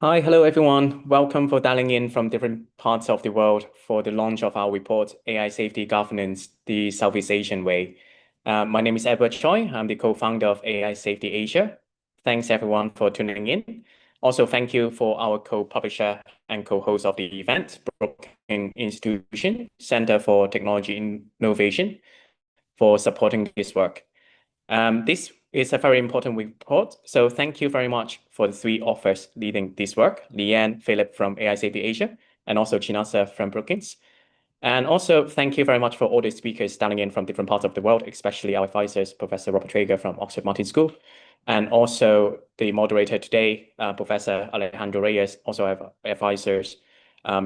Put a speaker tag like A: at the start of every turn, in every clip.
A: Hi, hello everyone. Welcome for dialing in from different parts of the world for the launch of our report, AI Safety Governance, the Southeast Asian Way. My name is Edward Choi. I'm the co-founder of AI Safety Asia. Thanks everyone for tuning in. Also, thank you for our co-publisher and co-host of the event, Brookings Institution Center for Technology Innovation, for supporting this work. This is a very important report, so thank you very much for the three authors leading this work, Leanne, Philip from AI Safety Asia, and also Chinasa from Brookings. And also thank you very much for all the speakers dialing in from different parts of the world, especially our advisors, Professor Robert Traeger from Oxford Martin School, and also the moderator today, Professor Alejandro Reyes, also have advisors.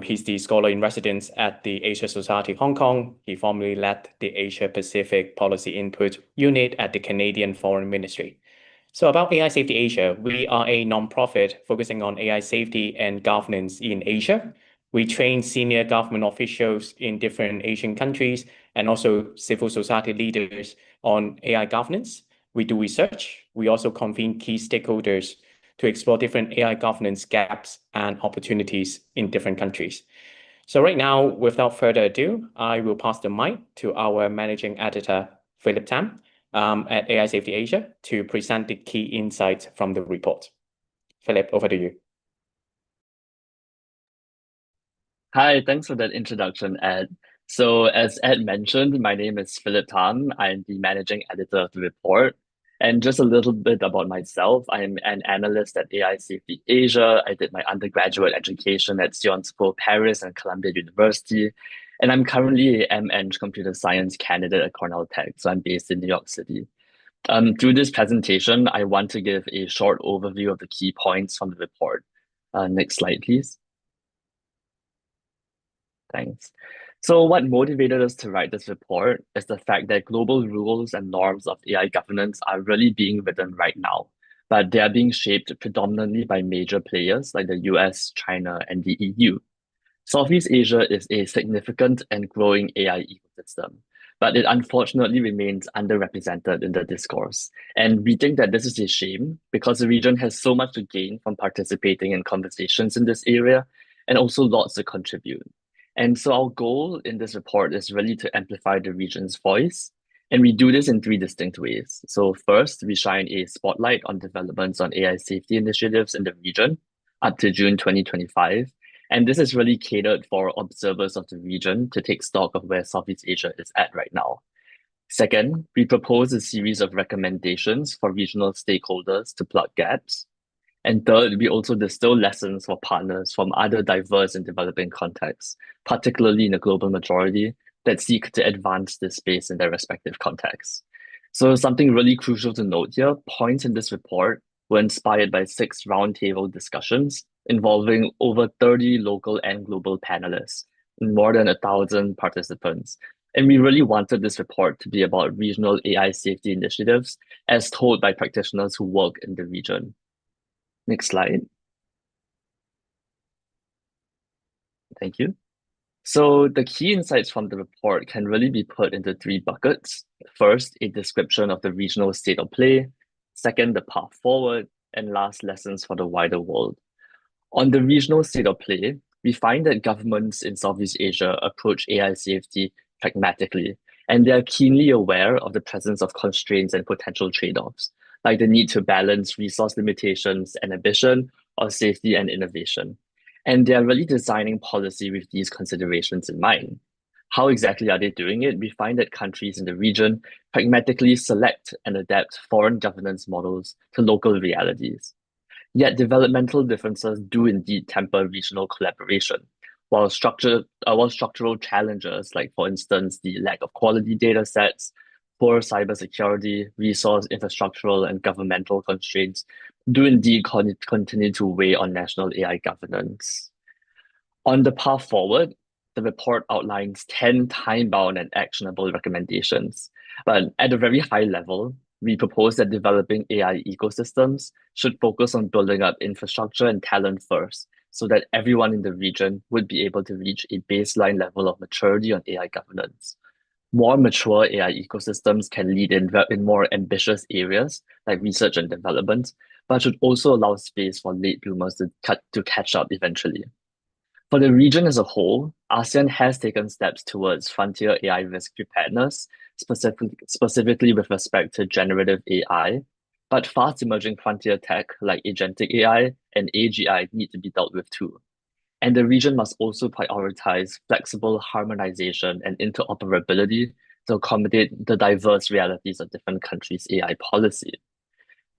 A: He's the scholar in residence at the Asia Society Hong Kong. He formerly led the Asia Pacific Policy Input Unit at the Canadian Foreign Ministry. So about AI Safety Asia, we are a nonprofit focusing on AI safety and governance in Asia. We train senior government officials in different Asian countries and also civil society leaders on AI governance. We do research. We also convene key stakeholders to explore different AI governance gaps and opportunities in different countries. So right now, without further ado, I will pass the mic to our managing editor, Philip Tam, at AI Safety Asia to present the key insights from the report. Philip, over to you.
B: Hi, thanks for that introduction, Ed. So, as Ed mentioned, my name is Philip Tan. I'm the managing editor of the report. And just a little bit about myself, I'm an analyst at AI Safety Asia. I did my undergraduate education at Sciences Po Paris and Columbia University. And I'm currently a MEng computer science candidate at Cornell Tech. So I'm based in New York City. Through this presentation, I want to give a short overview of the key points from the report. Next slide, please. Thanks. So, what motivated us to write this report is the fact that global rules and norms of AI governance are really being written right now, but they are being shaped predominantly by major players like the US, China, and the EU. Southeast Asia is a significant and growing AI ecosystem, but it unfortunately remains underrepresented in the discourse. And we think that this is a shame because the region has so much to gain from participating in conversations in this area and also lots to contribute. And so our goal in this report is really to amplify the region's voice. And we do this in three distinct ways. So first, we shine a spotlight on developments on AI safety initiatives in the region up to June 2025. And this is really catered for observers of the region to take stock of where Southeast Asia is at right now. Second, we propose a series of recommendations for regional stakeholders to plug gaps. And third, we also distill lessons for partners from other diverse and developing contexts, particularly in the global majority, that seek to advance this space in their respective contexts. So something really crucial to note here, points in this report were inspired by 6 roundtable discussions involving over 30 local and global panelists and more than 1,000 participants. And we really wanted this report to be about regional AI safety initiatives as told by practitioners who work in the region. Next slide. Thank you. So the key insights from the report can really be put into 3 buckets. First, a description of the regional state of play. Second, the path forward. And last, lessons for the wider world. On the regional state of play, we find that governments in Southeast Asia approach AI safety pragmatically, and they are keenly aware of the presence of constraints and potential trade-offs, like the need to balance resource limitations and ambition, or safety and innovation. And they are really designing policy with these considerations in mind. How exactly are they doing it? We find that countries in the region pragmatically select and adapt foreign governance models to local realities. Yet developmental differences do indeed temper regional collaboration, while structural challenges, like for instance, the lack of quality data sets, poor cybersecurity, resource infrastructural and governmental constraints, do indeed continue to weigh on national AI governance. On the path forward, the report outlines 10 time-bound and actionable recommendations. But at a very high level, we propose that developing AI ecosystems should focus on building up infrastructure and talent first, so that everyone in the region would be able to reach a baseline level of maturity on AI governance. More mature AI ecosystems can lead in more ambitious areas like research and development, but should also allow space for late bloomers to catch up eventually. For the region as a whole, ASEAN has taken steps towards frontier AI risk preparedness, specifically with respect to generative AI, but fast emerging frontier tech like agentic AI and AGI need to be dealt with too. And the region must also prioritize flexible harmonization and interoperability to accommodate the diverse realities of different countries' AI policy.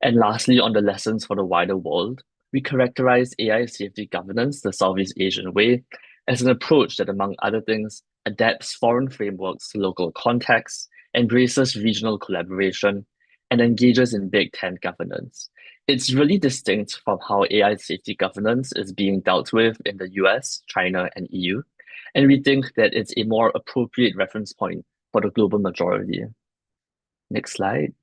B: And lastly, on the lessons for the wider world, we characterize AI safety governance the Southeast Asian way as an approach that, among other things, adapts foreign frameworks to local contexts, embraces regional collaboration, and engages in Big Ten governance. It's really distinct from how AI safety governance is being dealt with in the US, China, and EU. And we think that it's a more appropriate reference point for the global majority. Next slide.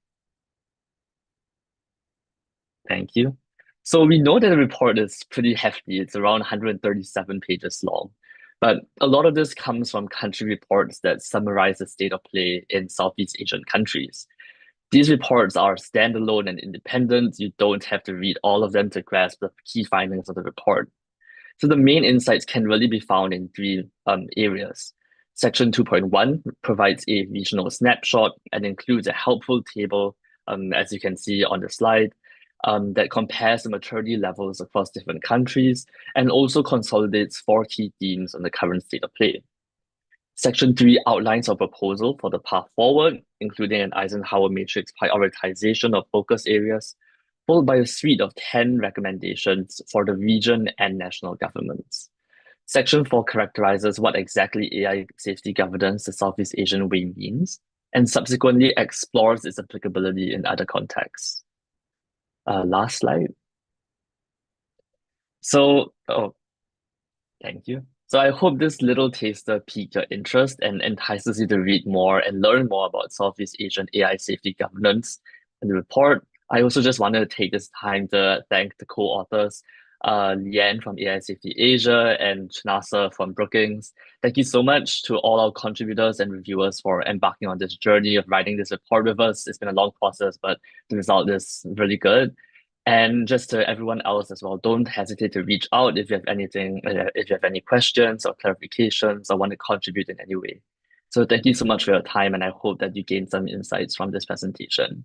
B: Thank you. So we know that the report is pretty hefty. It's around 137 pages long. But a lot of this comes from country reports that summarize the state of play in Southeast Asian countries. These reports are standalone and independent. You don't have to read all of them to grasp the key findings of the report. So the main insights can really be found in three areas. Section 2.1 provides a regional snapshot and includes a helpful table, as you can see on the slide, that compares the maturity levels across different countries and also consolidates four key themes on the current state of play. Section 3 outlines a proposal for the path forward, including an Eisenhower matrix prioritization of focus areas, followed by a suite of 10 recommendations for the region and national governments. Section 4 characterizes what exactly AI safety governance the Southeast Asian way means, and subsequently explores its applicability in other contexts. Last slide. So, thank you. So I hope this little taster piqued your interest and entices you to read more and learn more about Southeast Asian AI safety governance in the report. I also just wanted to take this time to thank the co-authors, Lian from AI Safety Asia and Chinasa from Brookings. Thank you so much to all our contributors and reviewers for embarking on this journey of writing this report with us. It's been a long process, but the result is really good. And just to everyone else as well, don't hesitate to reach out if you have anything, if you have any questions or clarifications or want to contribute in any way. So thank you so much for your time, and I hope that you gained some insights from this presentation.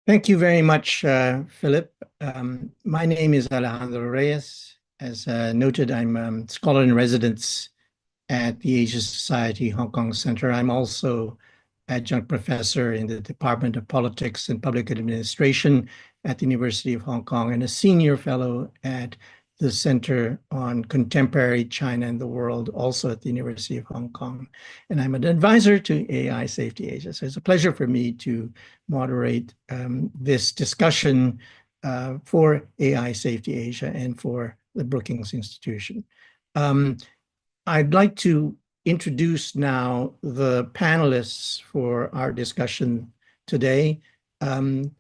C: Thank you very much, Philip. My name is Alejandro Reyes. As noted, I'm a scholar in residence at the Asia Society Hong Kong Center. I'm also adjunct professor in the Department of Politics and Public Administration at the University of Hong Kong and a senior fellow at the Center on Contemporary China and the World, also at the University of Hong Kong. And I'm an advisor to AI Safety Asia. So it's a pleasure for me to moderate this discussion for AI Safety Asia and for the Brookings Institution. I'd like to introduce now the panelists for our discussion today, in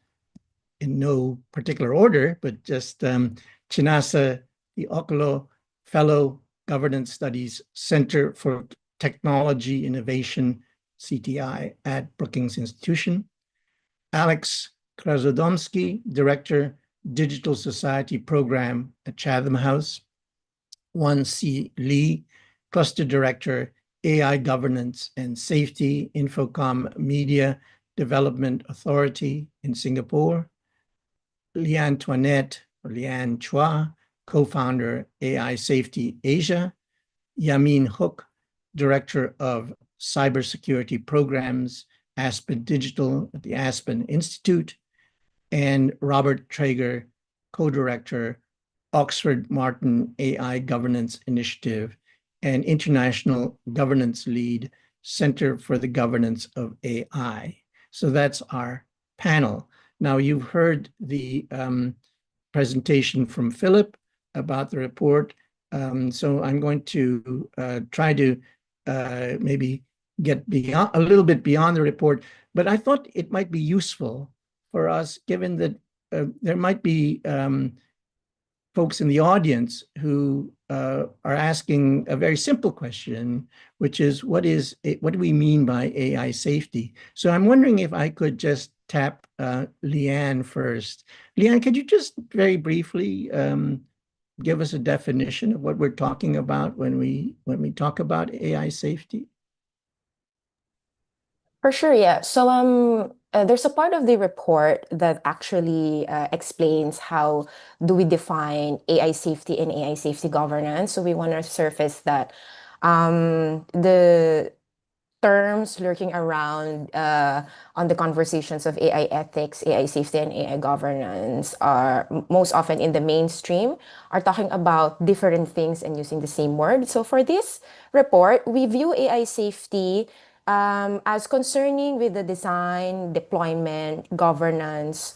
C: no particular order, but just Chinasa Okolo, Fellow, Governance Studies, Center for Technology Innovation, CTI, at Brookings Institution. Alex Krasodomsky, Director, Digital Society Program at Chatham House. Wan C. Lee, Cluster Director, AI Governance and Safety, Infocom Media Development Authority in Singapore. Lian Chua, co-founder, AI Safety Asia. Yamin Hook, Director of Cybersecurity Programs, Aspen Digital at the Aspen Institute. And Robert Traeger, co-director, Oxford Martin AI Governance Initiative and International Governance Lead, Center for the Governance of AI. So that's our panel. Now, you've heard the presentation from Philip about the report. So I'm going to try to maybe get beyond, a little bit beyond the report, but I thought it might be useful for us, given that there might be folks in the audience who are asking a very simple question, which is what do we mean by AI safety? So I'm wondering if I could just tap Leanne first. Leanne, could you just very briefly give us a definition of what we're talking about when we talk about AI safety?
D: For sure, yeah. So there's a part of the report that actually explains how do we define AI safety and AI safety governance. So we want to surface that the terms lurking around on the conversations of AI ethics, AI safety, and AI governance are most often in the mainstream are talking about different things and using the same word. So for this report, we view AI safety as concerning with the design, deployment, governance,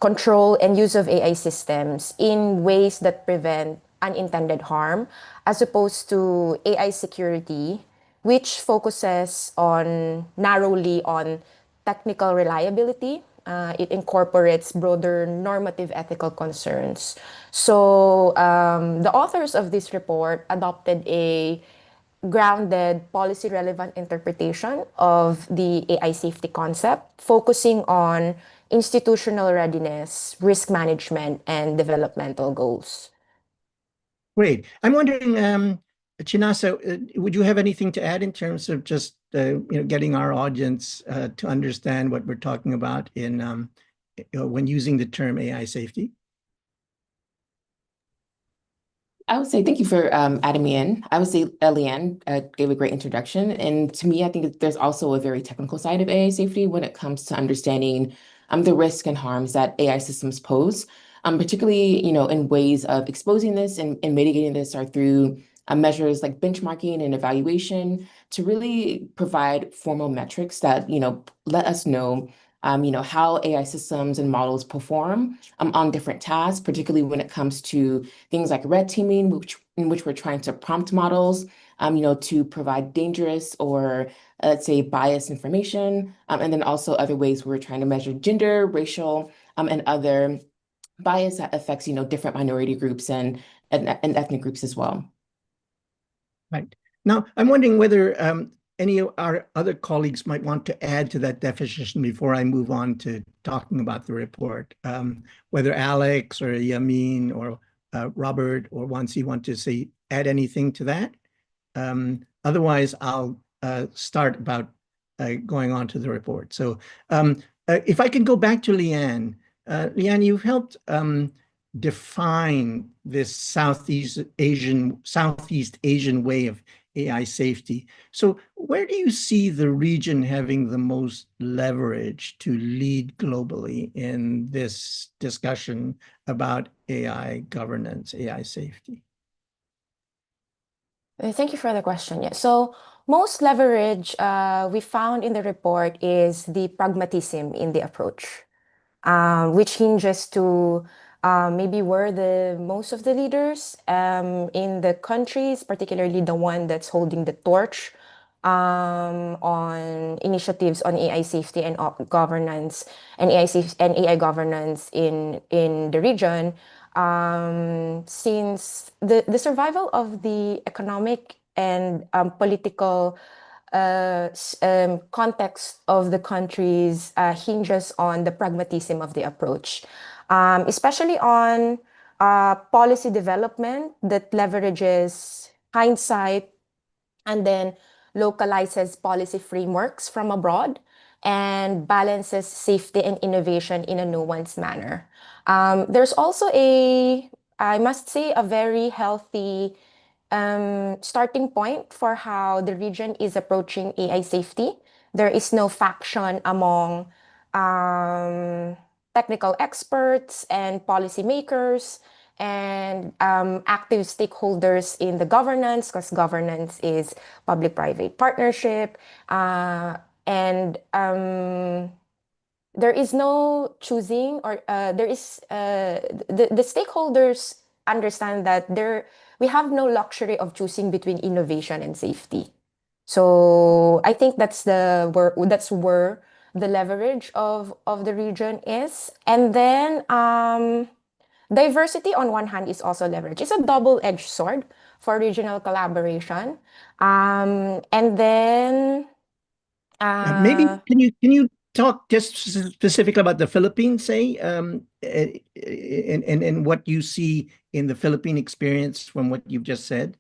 D: control, and use of AI systems in ways that prevent unintended harm, as opposed to AI security, which focuses on narrowly on technical reliability. It incorporates broader normative ethical concerns. So the authors of this report adopted a grounded, policy relevant interpretation of the AI safety concept, focusing on institutional readiness, risk management, and developmental goals.
C: Great. I'm wondering, Chinasa, would you have anything to add in terms of just getting our audience to understand what we're talking about in when using the term AI safety?
E: I would say thank you for adding me in. I would say Leanne gave a great introduction. And to me, I think that there's also a very technical side of AI safety when it comes to understanding the risk and harms that AI systems pose, particularly, in ways of exposing this and mitigating this are through measures like benchmarking and evaluation to really provide formal metrics that, let us know, how AI systems and models perform on different tasks, particularly when it comes to things like red teaming, in which we're trying to prompt models, to provide dangerous or let's say biased information, and then also other ways we're trying to measure gender, racial, and other bias that affects different minority groups and ethnic groups as well.
C: Right. Now, I'm wondering whether any of our other colleagues might want to add to that definition before I move on to talking about the report. Whether Alex or Yamin or Robert or Wansi want to add anything to that. Otherwise, I'll start about going on to the report. So if I can go back to Leanne. Leanne, you've helped define this Southeast Asian way of AI safety. So where do you see the region having the most leverage to lead globally in this discussion about AI governance, AI safety?
D: Thank you for the question. Yeah. So most leverage we found in the report is the pragmatism in the approach, which hinges to maybe where the most of the leaders in the countries, particularly the one that's holding the torch on initiatives on AI safety and governance and AI governance in the region. Since the survival of the economic and political context of the countries hinges on the pragmatism of the approach, especially on policy development that leverages hindsight and then localizes policy frameworks from abroad and balances safety and innovation in a nuanced manner. There's also I must say, a very healthy starting point for how the region is approaching AI safety. There is no faction among technical experts and policymakers and active stakeholders in the governance, because governance is public-private partnership. And there is no choosing, or the stakeholders understand that we have no luxury of choosing between innovation and safety. So I think that's where the leverage of the region is. And then Diversity on one hand is also leverage. It's a double-edged sword for regional collaboration. And then
C: Maybe can you talk just specifically about the Philippines, say, and what you see in the Philippine experience from what you've just said?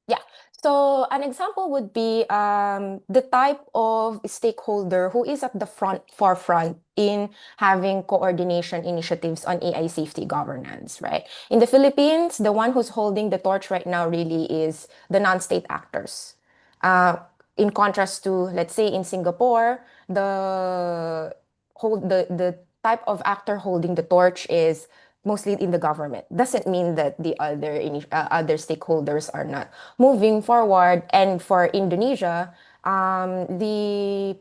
D: yeah. So an example would be the type of stakeholder who is at the forefront in having coordination initiatives on AI safety governance, right? In the Philippines, the one who's holding the torch right now really is the non-state actors. Uh, in contrast to, let's say, in Singapore, the type of actor holding the torch is mostly in the government. Doesn't mean that the other stakeholders are not moving forward. And for Indonesia, the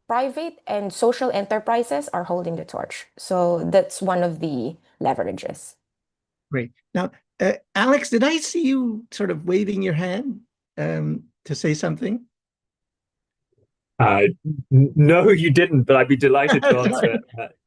D: private and social enterprises are holding the torch. So that's one of the leverages.
C: Great. Now, Alex, did I see you sort of waving your hand to say something?
F: No, you didn't, but I'd be delighted to answer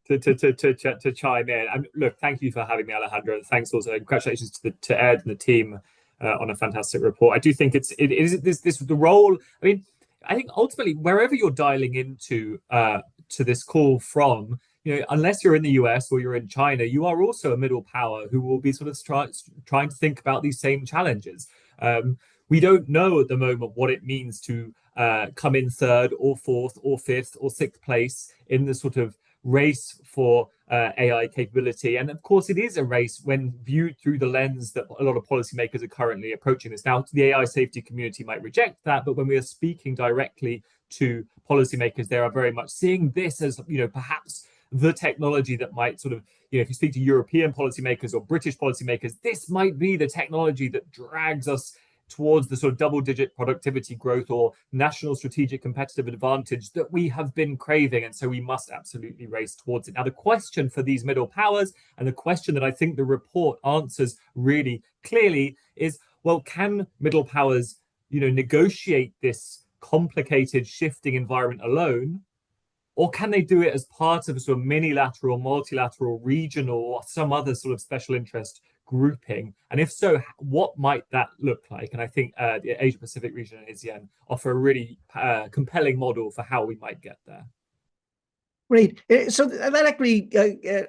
F: to chime in. And look, thank you for having me, Alejandro. Thanks also, congratulations to Ed and the team on a fantastic report. I do think it is this the role. I mean, I think ultimately wherever you're dialing into to this call from, unless you're in the US or you're in China, you are also a middle power who will be sort of trying to think about these same challenges. We don't know at the moment what it means to come in third or fourth or fifth or sixth place in the sort of race for AI capability. And of course, it is a race when viewed through the lens that a lot of policymakers are currently approaching this. Now, the AI safety community might reject that, but when we are speaking directly to policymakers, they are very much seeing this as, perhaps the technology that might sort of, if you speak to European policymakers or British policymakers, this might be the technology that drags us towards the sort of double-digit productivity growth or national strategic competitive advantage that we have been craving. And so we must absolutely race towards it. Now, the question for these middle powers, and the question that I think the report answers really clearly, is, well, can middle powers, negotiate this complicated shifting environment alone? Or can they do it as part of a sort of minilateral, multilateral, regional, or some other sort of special interest grouping? And if so, what might that look like? And I think the Asia Pacific region and ASEAN offer a really compelling model for how we might get there.
C: Great. So that actually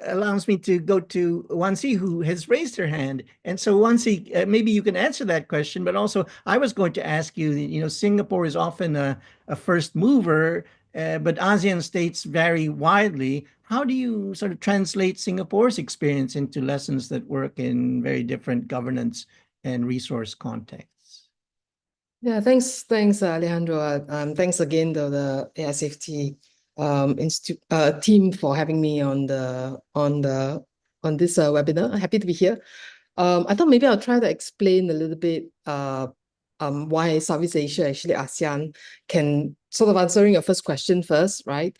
C: allows me to go to Wansi, who has raised her hand. And so Wansi, maybe you can answer that question, but also I was going to ask you, Singapore is often a first mover, but ASEAN states vary widely. How do you sort of translate Singapore's experience into lessons that work in very different governance and resource contexts?
G: Yeah, thanks, Alejandro. Thanks again to the AI Safety team for having me on this webinar. Happy to be here. I thought maybe I'll try to explain a little bit why Southeast Asia, actually ASEAN, can sort of answering your first question first, right?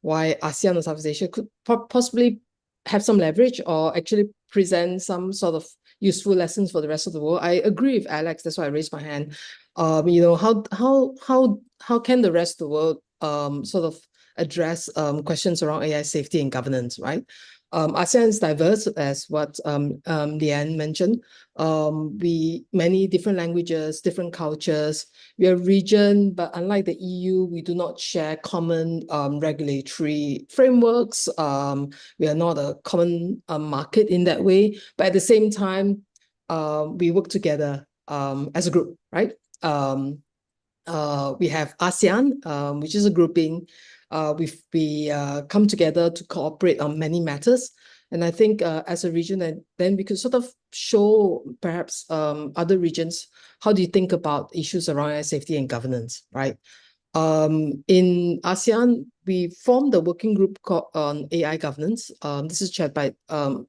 G: Why ASEAN or Southeast Asia could possibly have some leverage or actually present some sort of useful lessons for the rest of the world. I agree with Alex. That's why I raised my hand. How can the rest of the world sort of address questions around AI safety and governance, right? ASEAN is diverse, as what Leanne mentioned. Many different languages, different cultures. We are a region, but unlike the EU, we do not share common regulatory frameworks. We are not a common market in that way. But at the same time, we work together as a group, right? We have ASEAN, which is a grouping. We come together to cooperate on many matters. And I think as a region, then we could sort of show perhaps other regions, how do you think about issues around AI safety and governance, right? In ASEAN, we formed a working group on AI governance. This is chaired by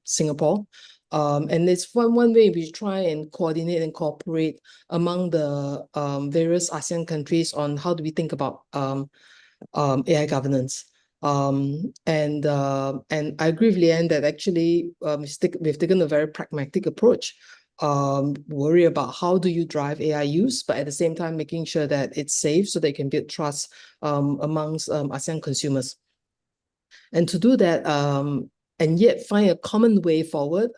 G: Singapore. And it's one way we try and coordinate and cooperate among the various ASEAN countries on how do we think about AI governance. And I agree with Leanne that actually we've taken a very pragmatic approach. Worry about how do you drive AI use, but at the same time making sure that it's safe so they can build trust amongst ASEAN consumers. And to do that, and yet find a common way forward.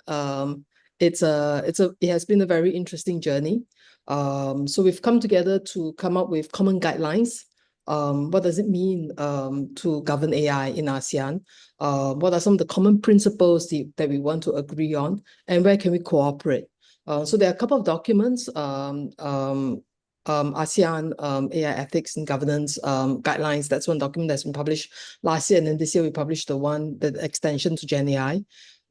G: It has been a very interesting journey. So we've come together to come up with common guidelines. What does it mean to govern AI in ASEAN? What are some of the common principles that we want to agree on, and where can we cooperate? So there are a couple of documents, ASEAN AI ethics and governance guidelines. That's one document that's been published last year, and then this year we published the extension to Gen AI.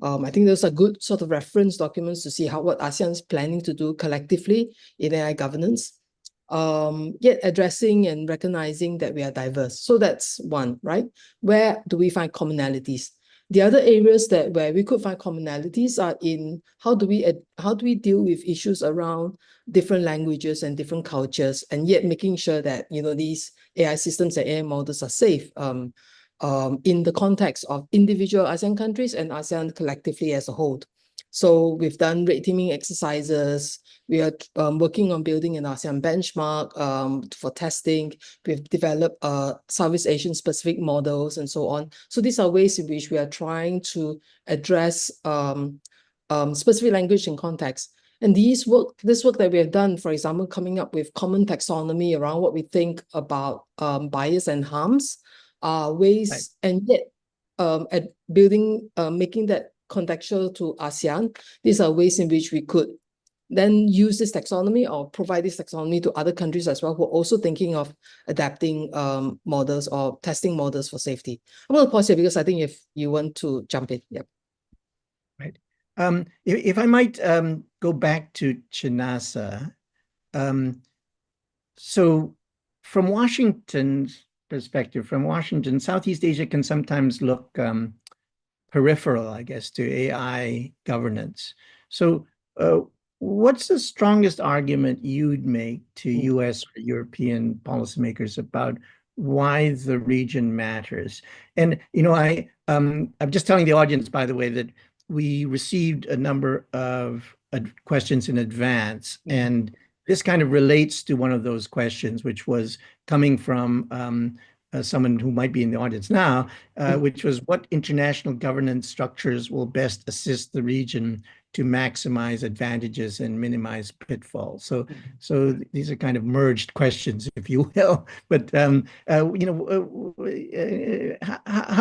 G: I think those are good sort of reference documents to see what ASEAN is planning to do collectively in AI governance. Yet addressing and recognizing that we are diverse. So that's one, right? Where do we find commonalities? The other areas where we could find commonalities are in how do we deal with issues around different languages and different cultures, and yet making sure that these AI systems and AI models are safe in the context of individual ASEAN countries and ASEAN collectively as a whole. So we've done red teaming exercises. We are working on building an ASEAN benchmark for testing. We've developed Southeast Asian specific models and so on. So these are ways in which we are trying to address specific language and context. And this work that we have done, for example, coming up with common taxonomy around what we think about bias and harms, ways, right. And yet at building, making that contextual to ASEAN. These are ways in which we could then use this taxonomy or provide this taxonomy to other countries as well who are also thinking of adapting models or testing models for safety. I'm going to pause here because I think if you want to jump in. Yep.
C: Right. If I might go back to Chinasa. So from Washington's perspective, from Washington, Southeast Asia can sometimes look peripheral, I guess, to AI governance. So what's the strongest argument you'd make to US or European policymakers about why the region matters? And, I'm just telling the audience, by the way, that we received a number of questions in advance, and this kind of relates to one of those questions, which was coming from someone who might be in the audience now, which was what international governance structures will best assist the region to maximize advantages and minimize pitfalls. So these are kind of merged questions, if you will. But how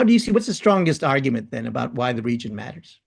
C: do you see, what's the strongest argument then about why the region matters?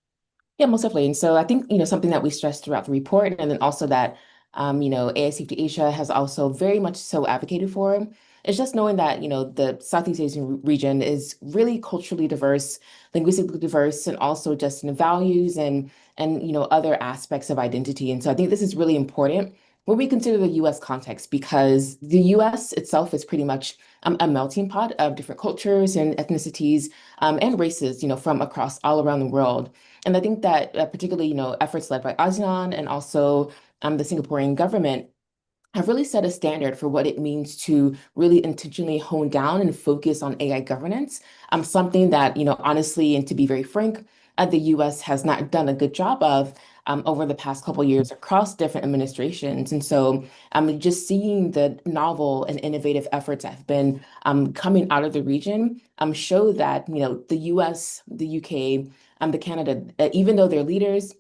E: Yeah, most definitely. And so I think, something that we stressed throughout the report, and then also that, AI Safety Asia has also very much so advocated for, it's just knowing that, the Southeast Asian region is really culturally diverse, linguistically diverse, and also just in values and other aspects of identity. And so I think this is really important when we consider the US context, because the US itself is pretty much a melting pot of different cultures and ethnicities and races, from across all around the world. And I think that particularly, efforts led by ASEAN and also the Singaporean government have really set a standard for what it means to really intentionally hone down and focus on AI governance. Something that, honestly, and to be very frank, the US has not done a good job of over the past couple of years across different administrations. And so just seeing the novel and innovative efforts that have been coming out of the region show that, the US, the UK, the Canada, even though they're leaders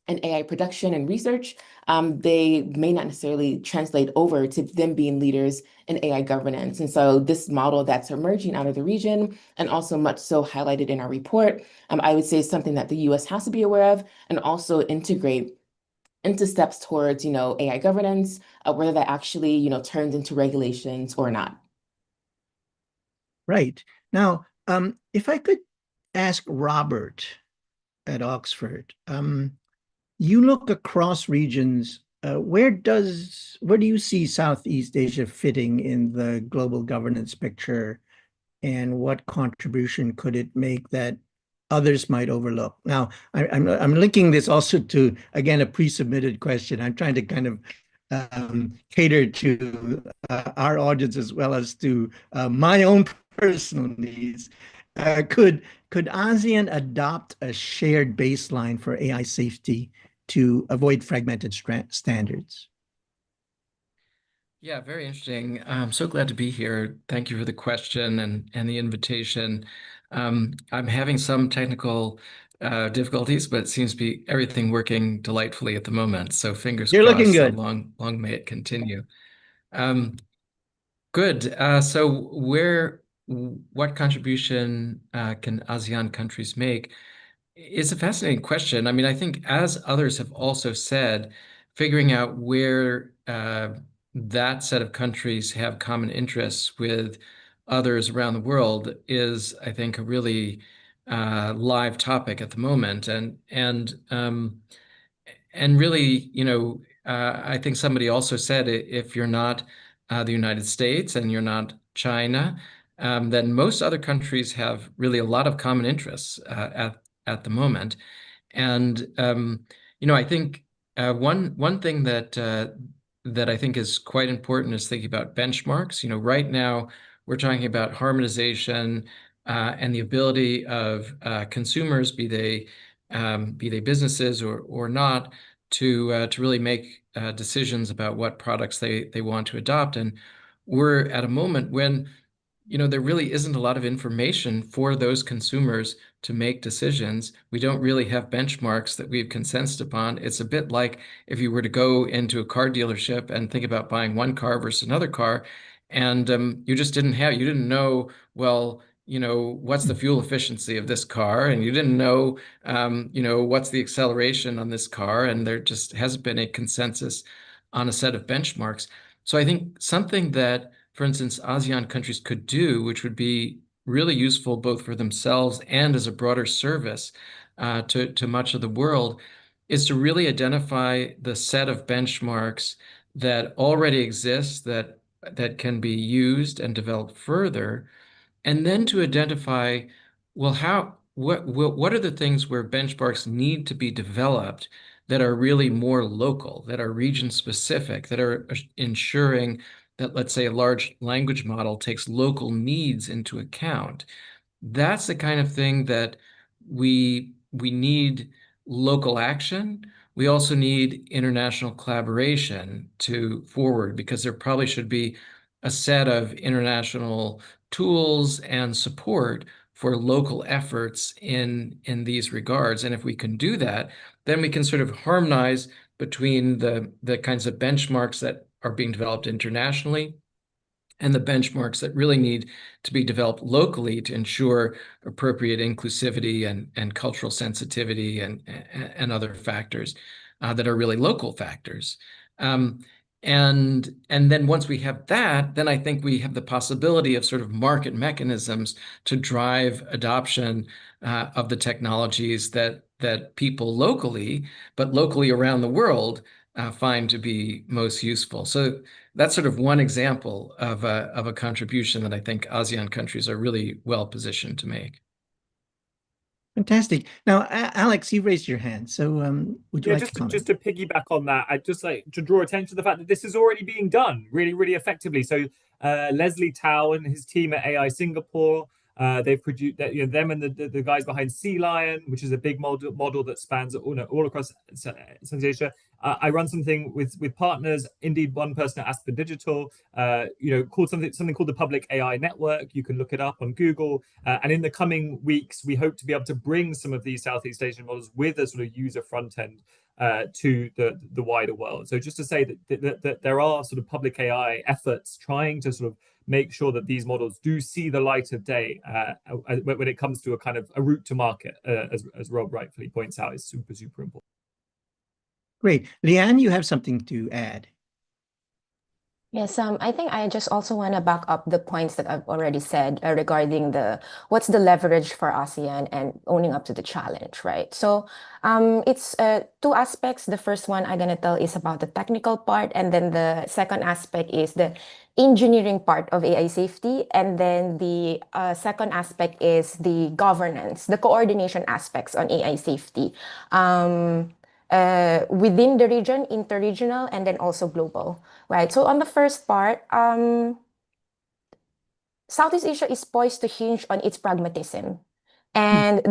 E: in AI production and research, they may not necessarily translate over to them being leaders in AI governance. And so this model that's emerging out of the region, and also much so highlighted in our report, I would say is something that the US has to be aware of and also integrate into steps towards, AI governance, whether that actually, turns into regulations or not.
C: Right. Now, if I could ask Robert at Oxford, you look across regions, where do you see Southeast Asia fitting in the global governance picture, and what contribution could it make that others might overlook? Now, I'm linking this also to, again, a pre-submitted question. I'm trying to kind of cater to our audience as well as to my own personal needs. Could ASEAN adopt a shared baseline for AI safety to avoid fragmented standards?
H: Yeah, very interesting. I'm so glad to be here. Thank you for the question and the invitation. I'm having some technical difficulties, but it seems to be everything working delightfully at the moment. So fingers
C: You're looking
H: crossed. So
C: good.
H: long may it continue. Good. So what contribution can ASEAN countries make? It's a fascinating question. I mean, I think as others have also said, figuring out where that set of countries have common interests with others around the world is, I think, a really live topic at the moment. And really, I think somebody also said if you're not the United States and you're not China, then most other countries have really a lot of common interests at the moment. And I think one thing that I think is quite important is thinking about benchmarks. Right now we're talking about harmonization and the ability of consumers, be they businesses or not, to really make decisions about what products they want to adopt. And we're at a moment when there really isn't a lot of information for those consumers to make decisions. We don't really have benchmarks that we've consensus upon. It's a bit like if you were to go into a car dealership and think about buying one car versus another car, and you didn't know, well, what's the fuel efficiency of this car, and you didn't know, what's the acceleration on this car, and there just hasn't been a consensus on a set of benchmarks. So I think something that, for instance, ASEAN countries could do, which would be really useful both for themselves and as a broader service to much of the world, is to really identify the set of benchmarks that already exist that can be used and developed further, and then to identify, well, what are the things where benchmarks need to be developed that are really more local, that are region specific, that are ensuring that, let's say, a large language model takes local needs into account. That's the kind of thing that we need local action. We also need international collaboration to forward, because there probably should be a set of international tools and support for local efforts in these regards. And if we can do that, then we can sort of harmonize between the kinds of benchmarks that are being developed internationally and the benchmarks that really need to be developed locally to ensure appropriate inclusivity and cultural sensitivity and other factors that are really local factors. And then once we have that, then I think we have the possibility of sort of market mechanisms to drive adoption of the technologies that people locally, but locally around the world, find to be most useful. So that's sort of one example of a contribution that I think ASEAN countries are really well positioned to make.
C: Fantastic. Now, Alex, you raised your hand. So would you
F: Yeah,
C: like to comment?
F: just to piggyback on that, I'd just like to draw attention to the fact that this is already being done really, really effectively. So Leslie Tao and his team at AI Singapore, they've produced them and the guys behind Sea Lion, which is a big model that spans all across Southeast Asia. I run something with partners, indeed one person at Aspen Digital, called something called the Public AI Network. You can look it up on Google. And in the coming weeks, we hope to be able to bring some of these Southeast Asian models with a sort of user front end to the wider world. So just to say that there are sort of public AI efforts trying to sort of make sure that these models do see the light of day when it comes to a kind of a route to market, as Rob rightfully points out, is super, super important.
C: Great. Leanne, you have something to add.
D: Yes, I think I just also want to back up the points that I've already said regarding what's the leverage for ASEAN and owning up to the challenge, right? So it's two aspects. The first one I'm gonna tell is about the technical part, and then the second aspect is the engineering part of AI safety, and then the second aspect is the governance, the coordination aspects on AI safety. Within the region, interregional, and then also global, right? So on the first part, Southeast Asia is poised to hinge on its pragmatism. And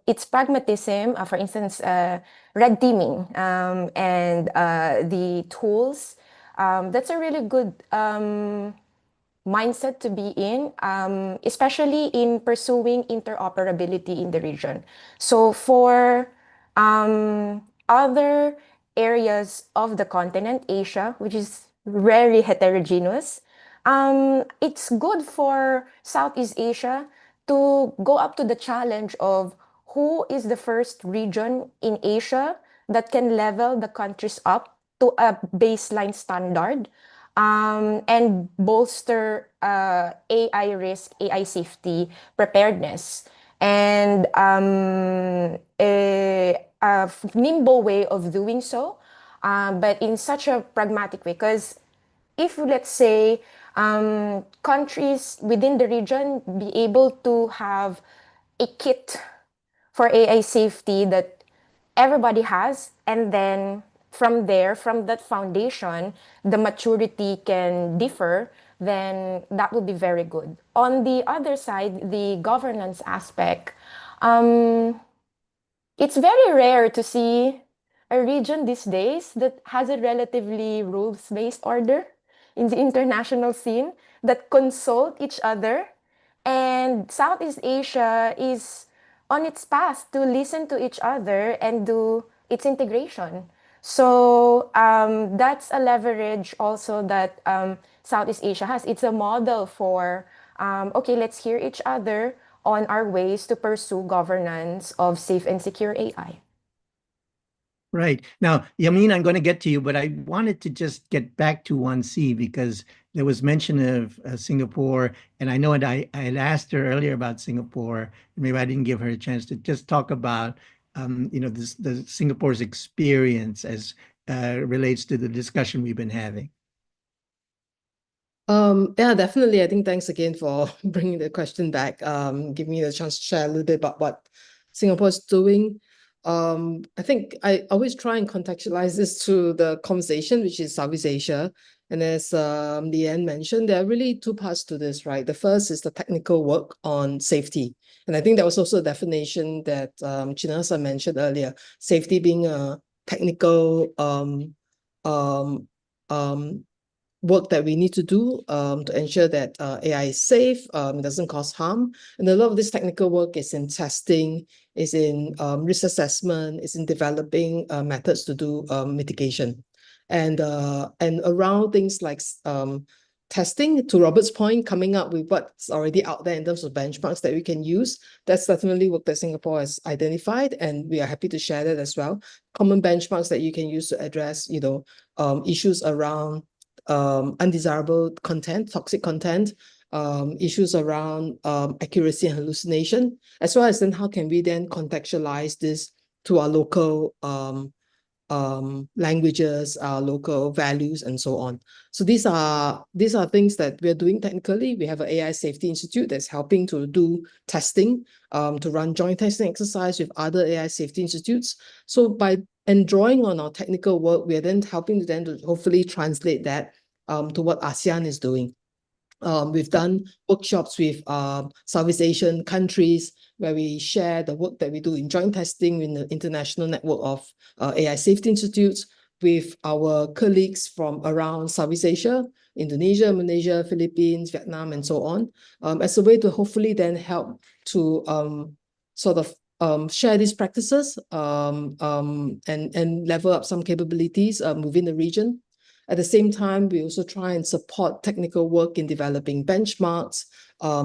D: its pragmatism, for instance, red teaming and the tools, that's a really good mindset to be in, especially in pursuing interoperability in the region. So for other areas of the continent, Asia, which is very heterogeneous, it's good for Southeast Asia to go up to the challenge of who is the first region in Asia that can level the countries up to a baseline standard, and bolster AI risk, AI safety preparedness. And a nimble way of doing so, but in such a pragmatic way. Because if, let's say, countries within the region be able to have a kit for AI safety that everybody has, and then from there, from that foundation, the maturity can differ, then that would be very good. On the other side, the governance aspect, um, it's very rare to see a region these days that has a relatively rules-based order in the international scene that consult each other. And Southeast Asia is on its path to listen to each other and do its integration. So that's a leverage also that Southeast Asia has. It's a model for, okay, let's hear each other on our ways to pursue governance of safe and secure AI.
C: Right. Now, Yamin, I'm going to get to you, but I wanted to just get back to 1C because there was mention of Singapore, and I know I had asked her earlier about Singapore, and maybe I didn't give her a chance to just talk about, the Singapore's experience as relates to the discussion we've been having.
G: Yeah, definitely. I think thanks again for bringing the question back. Give me the chance to share a little bit about what Singapore is doing. I think I always try and contextualize this to the conversation, which is Southeast Asia. And as Leanne mentioned, there are really two parts to this, right? The first is the technical work on safety. And I think that was also a definition that Chinasa mentioned earlier, safety being a technical work that we need to do to ensure that AI is safe, it doesn't cause harm. And a lot of this technical work is in testing, is in risk assessment, is in developing methods to do mitigation. And around things like testing, to Robert's point, coming up with what's already out there in terms of benchmarks that we can use, that's definitely work that Singapore has identified, and we are happy to share that as well. Common benchmarks that you can use to address, issues around undesirable content, toxic content, issues around accuracy and hallucination, as well as then how can we then contextualize this to our local languages, our local values, and so on. So these are things that we're doing technically. We have an AI Safety Institute that's helping to do testing, to run joint testing exercise with other AI safety institutes. So by drawing on our technical work, we are then helping them to hopefully translate that to what ASEAN is doing. We've done workshops with Southeast Asian countries where we share the work that we do in joint testing in the international network of AI safety institutes with our colleagues from around Southeast Asia, Indonesia, Malaysia, Philippines, Vietnam, and so on, as a way to hopefully then help to sort of share these practices and level up some capabilities within the region. At the same time, we also try and support technical work in developing benchmarks,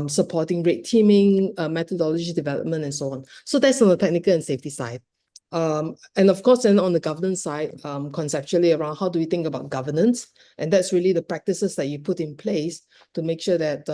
G: supporting red teaming, methodology development, and so on. So that's on the technical and safety side. And of course, then on the governance side, conceptually around how do we think about governance? And that's really the practices that you put in place to make sure that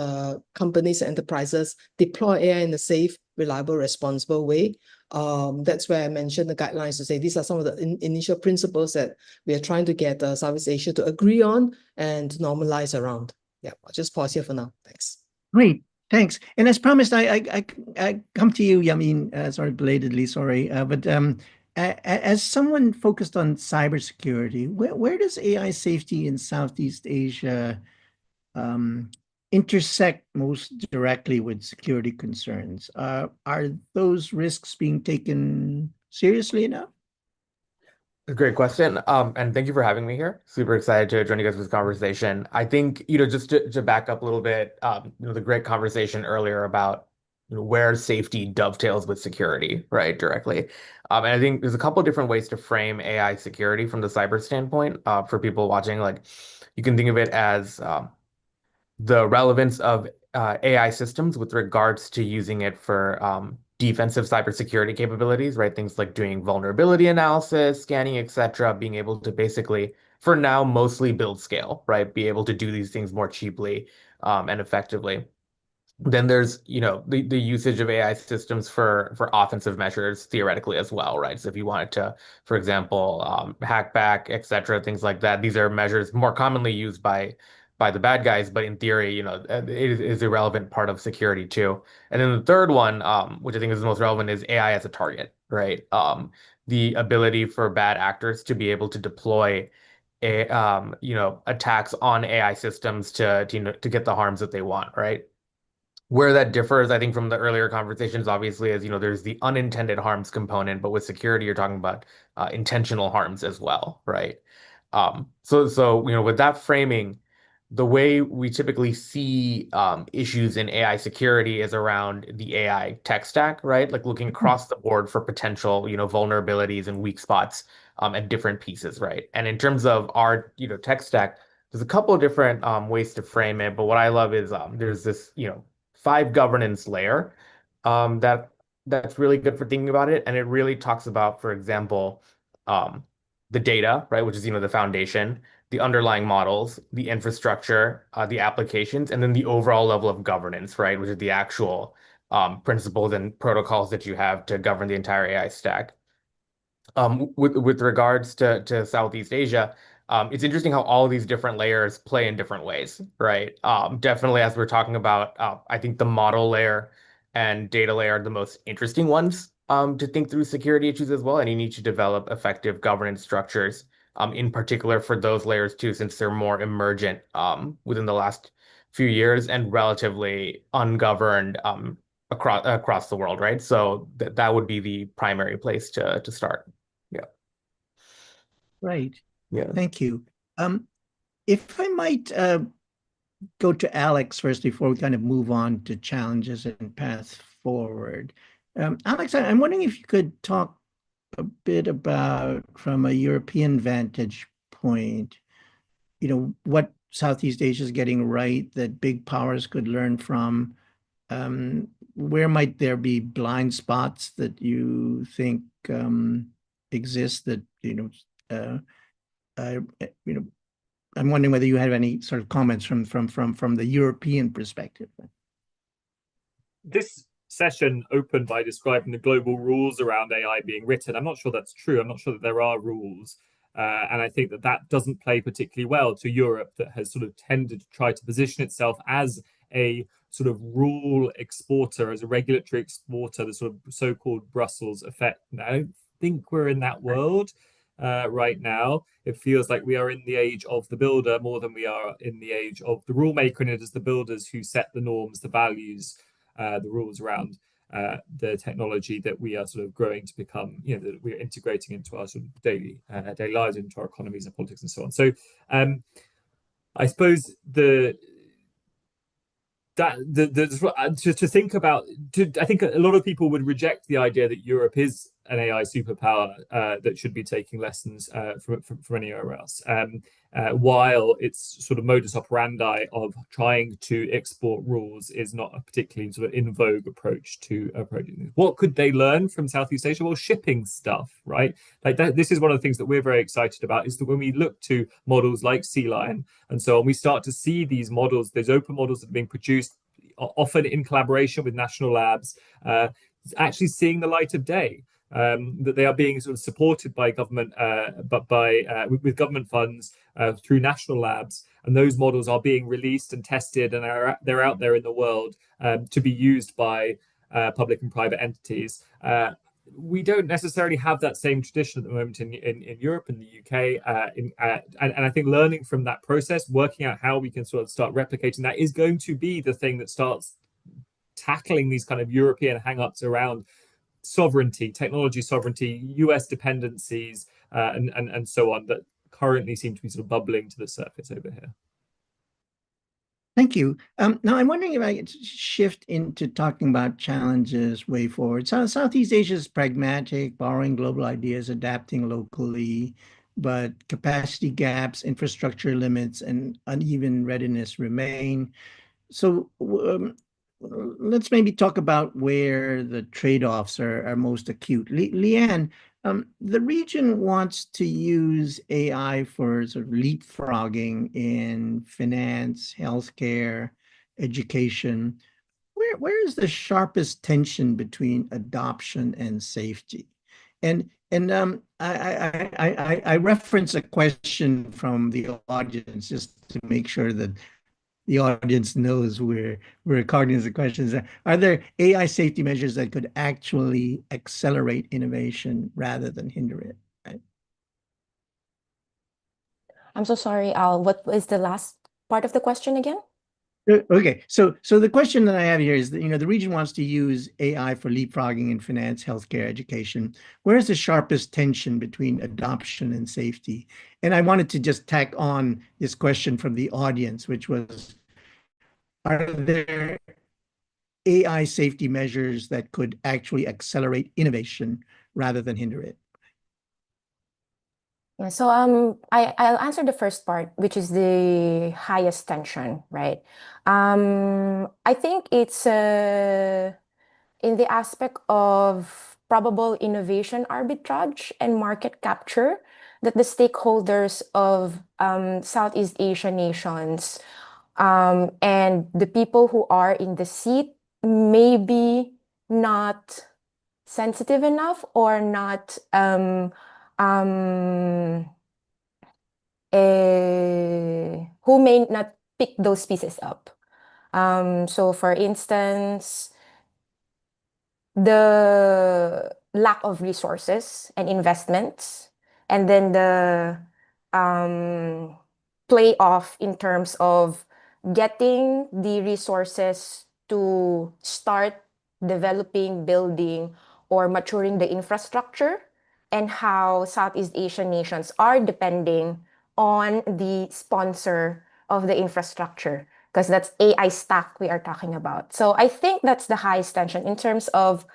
G: companies and enterprises deploy AI in a safe, reliable, responsible way. That's where I mentioned the guidelines to say these are some of the initial principles that we are trying to get Southeast Asia to agree on and normalize around. Yeah, I'll just pause here for now. Thanks.
C: Great. Thanks. And as promised, I come to you, Yamin, sort of belatedly, sorry. But as someone focused on cybersecurity, where does AI safety in Southeast Asia intersect most directly with security concerns? Are those risks being taken seriously enough?
I: Great question. And thank you for having me here. Super excited to join you guys for this conversation. I think, just to back up a little bit, the great conversation earlier about where safety dovetails with security, right, directly. And I think there's a couple of different ways to frame AI security from the cyber standpoint. For people watching, like you can think of it as the relevance of AI systems with regards to using it for defensive cybersecurity capabilities, right? Things like doing vulnerability analysis, scanning, etc., being able to basically, for now, mostly build scale, right? Be able to do these things more cheaply and effectively. Then there's, the usage of AI systems for offensive measures theoretically as well, right? So if you wanted to, for example, hack back, et cetera, things like that, these are measures more commonly used by the bad guys, but in theory, it is a relevant part of security too. And then the third one, which I think is the most relevant, is AI as a target, right? The ability for bad actors to be able to deploy attacks on AI systems to get the harms that they want, right? Where that differs, I think, from the earlier conversations, obviously, is, there's the unintended harms component, but with security, you're talking about intentional harms as well, right? So with that framing, the way we typically see issues in AI security is around the AI tech stack, right? Like looking across the board for potential, vulnerabilities and weak spots at different pieces, right? And in terms of our, tech stack, there's a couple of different ways to frame it, but what I love is there's this, five governance layer that's really good for thinking about it. And it really talks about, for example, the data, right, which is, the foundation, the underlying models, the infrastructure, the applications, and then the overall level of governance, right, which is the actual principles and protocols that you have to govern the entire AI stack. With regards to Southeast Asia, it's interesting how all of these different layers play in different ways, right? Definitely, as we're talking about, I think the model layer and data layer are the most interesting ones to think through security issues as well. And you need to develop effective governance structures, in particular for those layers too, since they're more emergent within the last few years and relatively ungoverned across the world, right? So that would be the primary place to start. Yeah.
C: Right.
I: Yeah.
C: Thank you. If I might go to Alex first before we kind of move on to challenges and paths forward. Alex, I'm wondering if you could talk a bit about, from a European vantage point, what Southeast Asia is getting right that big powers could learn from. Where might there be blind spots that you think exist that, I'm wondering whether you have any sort of comments from the European perspective.
F: This session opened by describing the global rules around AI being written. I'm not sure that's true. I'm not sure that there are rules. And I think that doesn't play particularly well to Europe, that has sort of tended to try to position itself as a sort of rule exporter, as a regulatory exporter, the sort of so-called Brussels effect. And I don't think we're in that world right now. It feels like we are in the age of the builder more than we are in the age of the rule maker, and it is the builders who set the norms, the values, the rules around the technology that we are sort of growing to become, that we're integrating into our sort of daily lives, into our economies and politics and so on. So I suppose to think about, I think a lot of people would reject the idea that Europe is an AI superpower that should be taking lessons from anywhere else. While its sort of modus operandi of trying to export rules is not a particularly sort of in vogue approach to approaching things. What could they learn from Southeast Asia? Well, shipping stuff, right? Like this is one of the things that we're very excited about, is that when we look to models like Sea Lion and so on, we start to see these models, these open models that are being produced, often in collaboration with national labs, actually seeing the light of day. That they are being sort of supported by government, with government funds through national labs, and those models are being released and tested, and they're out there in the world to be used by public and private entities. We don't necessarily have that same tradition at the moment in Europe and the UK, and I think learning from that process, working out how we can sort of start replicating that, is going to be the thing that starts tackling these kind of European hang-ups around sovereignty, technology sovereignty, US dependencies, and so on that currently seem to be sort of bubbling to the surface over here.
C: Thank you. Now, I'm wondering if I could shift into talking about challenges way forward. Southeast Asia is pragmatic, borrowing global ideas, adapting locally, but capacity gaps, infrastructure limits, and uneven readiness remain. So let's maybe talk about where the trade-offs are most acute. Leanne, the region wants to use AI for sort of leapfrogging in finance, healthcare, education. Where is the sharpest tension between adoption and safety? I reference a question from the audience just to make sure that the audience knows we're cognizant of questions. Are there AI safety measures that could actually accelerate innovation rather than hinder it? Right?
D: I'm so sorry, Al. What was the last part of the question again?
C: Okay, so the question that I have here is that the region wants to use AI for leapfrogging in finance, healthcare, education. Where's the sharpest tension between adoption and safety? And I wanted to just tack on this question from the audience, which was, are there AI safety measures that could actually accelerate innovation rather than hinder it?
D: Yeah, so I'll answer the first part, which is the highest tension, right? I think it's in the aspect of probable innovation arbitrage and market capture that the stakeholders of Southeast Asian nations and the people who are in the seat may be not sensitive enough or not who may not pick those pieces up. So for instance, the lack of resources and investments, and then the play off in terms of getting the resources to start developing, building, or maturing the infrastructure, and how Southeast Asian nations are depending on the sponsor of the infrastructure, because that's AI stack we are talking about. So I think that's the highest tension in terms of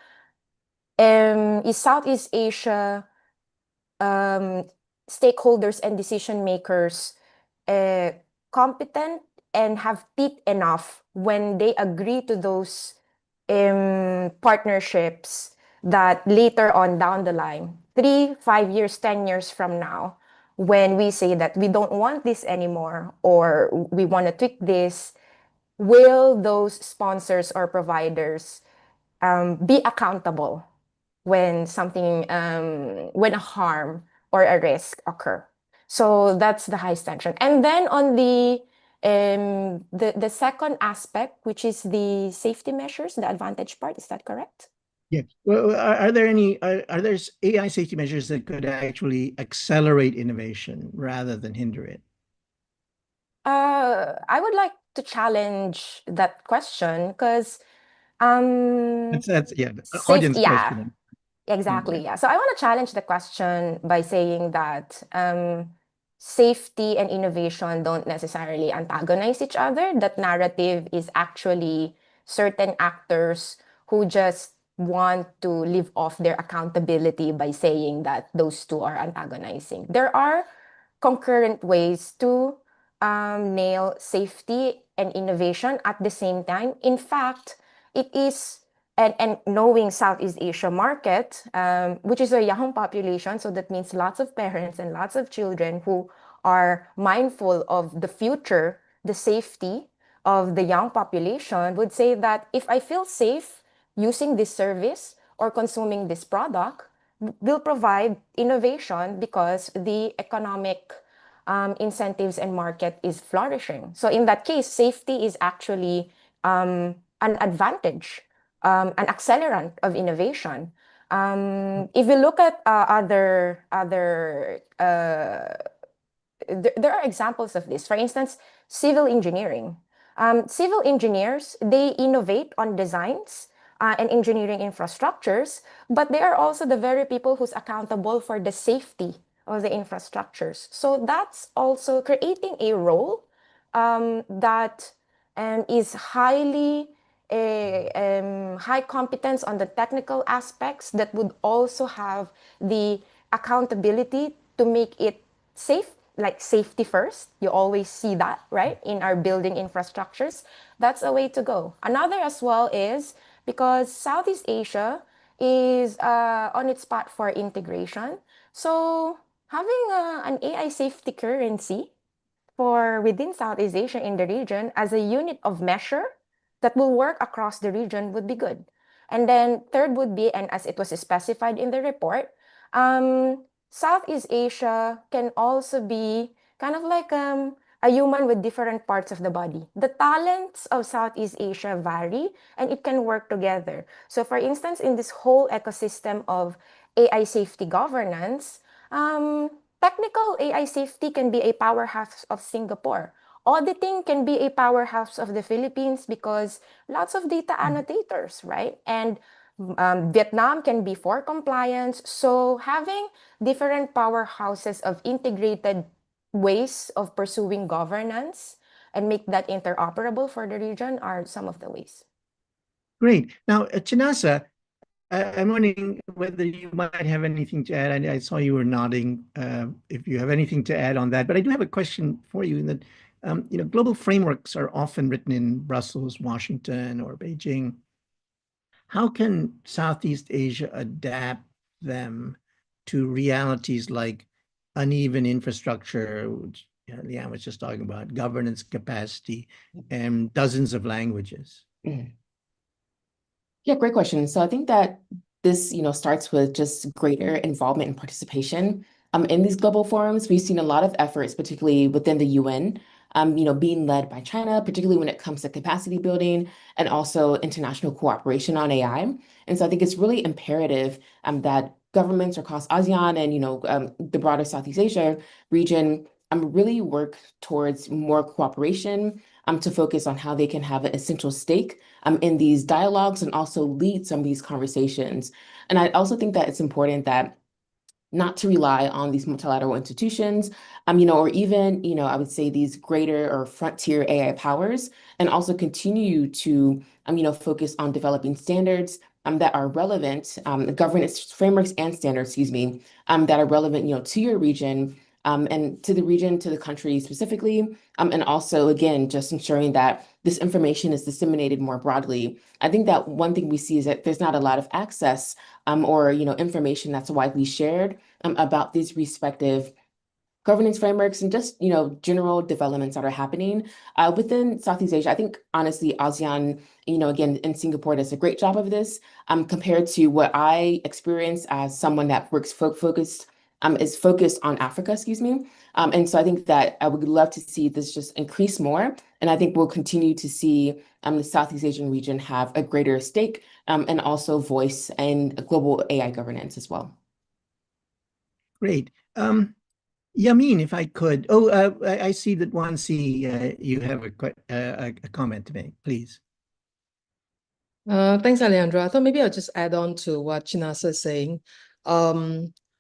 D: is Southeast Asia stakeholders and decision makers competent and have teeth enough when they agree to those partnerships that later on down the line, 3, 5 years, 10 years from now, when we say that we don't want this anymore or we want to tweak this, will those sponsors or providers be accountable when something, when a harm or a risk occur? So that's the highest tension. And then on the second aspect, which is the safety measures, the advantage part, is that correct?
C: Yes. Well, are there AI safety measures that could actually accelerate innovation rather than hinder it?
D: I would like to challenge that question because
C: That's yeah, audience
D: yeah,
C: question.
D: exactly. Yeah. So I want to challenge the question by saying that safety and innovation don't necessarily antagonize each other. That narrative is actually certain actors who just want to live off their accountability by saying that those two are antagonizing. There are concurrent ways to nail safety and innovation at the same time. In fact, it is, and knowing Southeast Asia market, which is a young population, so that means lots of parents and lots of children who are mindful of the future, the safety of the young population, would say that if I feel safe using this service or consuming this product, will provide innovation because the economic incentives and market is flourishing. So in that case, safety is actually an advantage, an accelerant of innovation. If we look at there are examples of this. For instance, civil engineering. Civil engineers, they innovate on designs and engineering infrastructures, but they are also the very people who's accountable for the safety of the infrastructures. So that's also creating a role that is highly high competence on the technical aspects that would also have the accountability to make it safe, like safety first. You always see that, right, in our building infrastructures. That's a way to go. Another as well is because Southeast Asia is on its path for integration. So having an AI safety currency for within Southeast Asia in the region as a unit of measure that will work across the region would be good. And then third would be, and as it was specified in the report, Southeast Asia can also be kind of like a human with different parts of the body. The talents of Southeast Asia vary and it can work together. So for instance, in this whole ecosystem of AI safety governance, technical AI safety can be a powerhouse of Singapore. Auditing can be a powerhouse of the Philippines because lots of data annotators, right? And Vietnam can be for compliance. So having different powerhouses of integrated ways of pursuing governance and make that interoperable for the region are some of the ways.
C: Great. Now, Chinasa, I'm wondering whether you might have anything to add. I saw you were nodding, if you have anything to add on that. But I do have a question for you in that, global frameworks are often written in Brussels, Washington, or Beijing. How can Southeast Asia adapt them to realities like uneven infrastructure, which Leanne was just talking about, governance capacity, and dozens of languages?
E: Yeah, great question. So I think that this, starts with just greater involvement and participation. In these global forums, we've seen a lot of efforts, particularly within the UN, being led by China, particularly when it comes to capacity building and also international cooperation on AI. And so I think it's really imperative that governments across ASEAN and, the broader Southeast Asia region really work towards more cooperation to focus on how they can have an essential stake in these dialogues and also lead some of these conversations. And I also think that it's important that not to rely on these multilateral institutions, or even, I would say these greater or frontier AI powers, and also continue to, focus on developing standards that are relevant, governance frameworks and standards, excuse me, that are relevant, to your region, and to the region, to the country specifically, and also, again, just ensuring that this information is disseminated more broadly. I think that one thing we see is that there's not a lot of access or information that's widely shared about these respective governance frameworks and just general developments that are happening within Southeast Asia. I think honestly, ASEAN, again in Singapore, does a great job of this compared to what I experience as someone that works focused is focused on Africa, excuse me. And so I think that I would love to see this just increase more. And I think we'll continue to see the Southeast Asian region have a greater stake and also voice in global AI governance as well.
C: Great. Yamin, if I could. Oh, I see that Wansi, you have a comment to make, please.
G: Thanks, Alejandro. I thought maybe I'll just add on to what Chinasa is saying.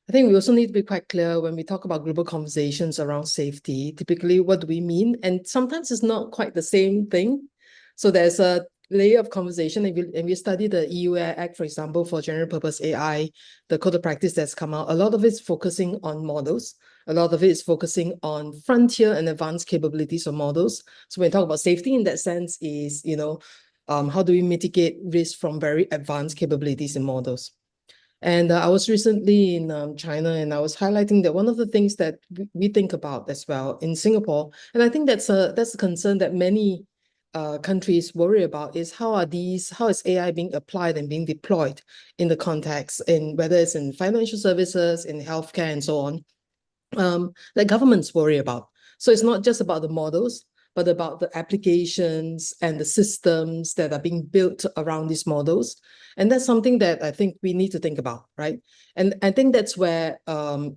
G: I think we also need to be quite clear when we talk about global conversations around safety. Typically, what do we mean? And sometimes it's not quite the same thing. So there's a layer of conversation. If you study the EU AI Act, for example, for general purpose AI, the code of practice that's come out, a lot of it's focusing on models. A lot of it is focusing on frontier and advanced capabilities of models. So when we talk about safety in that sense is, how do we mitigate risk from very advanced capabilities in models? And I was recently in China, and I was highlighting that one of the things that we think about as well in Singapore, and I think that's a concern that many countries worry about, is how is AI being applied and being deployed in the context, in whether it's in financial services, in healthcare, and so on, that governments worry about. So it's not just about the models, but about the applications and the systems that are being built around these models. And that's something that I think we need to think about, right? And I think that's where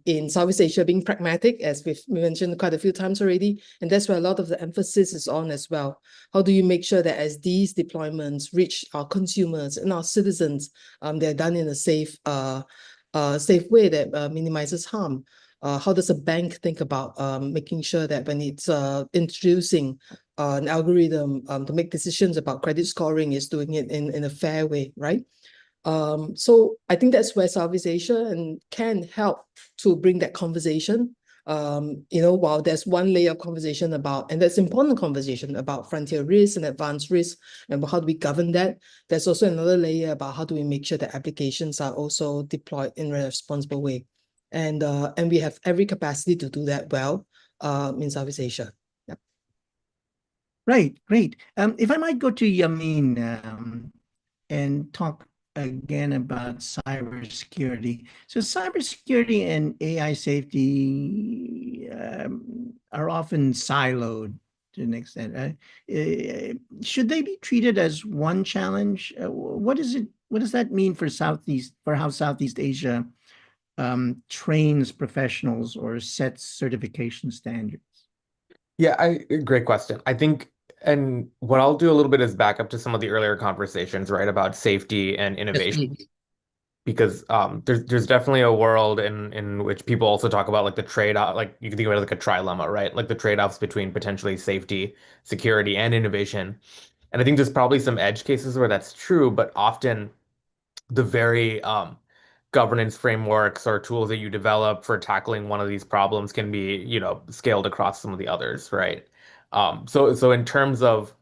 G: in Southeast Asia, being pragmatic, as we've mentioned quite a few times already, and that's where a lot of the emphasis is on as well. How do you make sure that as these deployments reach our consumers and our citizens, they're done in a safe way that minimizes harm? How does a bank think about making sure that when it's introducing an algorithm to make decisions about credit scoring, is doing it in a fair way, right? So I think that's where Southeast Asia can help to bring that conversation. While there's one layer of conversation about, and that's important conversation about frontier risks and advanced risks and how do we govern that, there's also another layer about how do we make sure that applications are also deployed in a responsible way. And we have every capacity to do that well in Southeast Asia. Yep.
C: Right, great. If I might go to Yamin and talk again about cybersecurity. So cybersecurity and AI safety are often siloed to an extent. Should they be treated as one challenge? What does that mean for how Southeast Asia trains professionals or sets certification standards?
I: Yeah, great question. I think, and what I'll do a little bit is back up to some of the earlier conversations, right, about safety and
G: Yes,
I: innovation.
G: please.
I: Because there's definitely a world in which people also talk about like the trade-off, like you can think of it like a trilemma, right? Like the trade-offs between potentially safety, security, and innovation. And I think there's probably some edge cases where that's true, but often the very governance frameworks or tools that you develop for tackling one of these problems can be, scaled across some of the others, right? So in terms of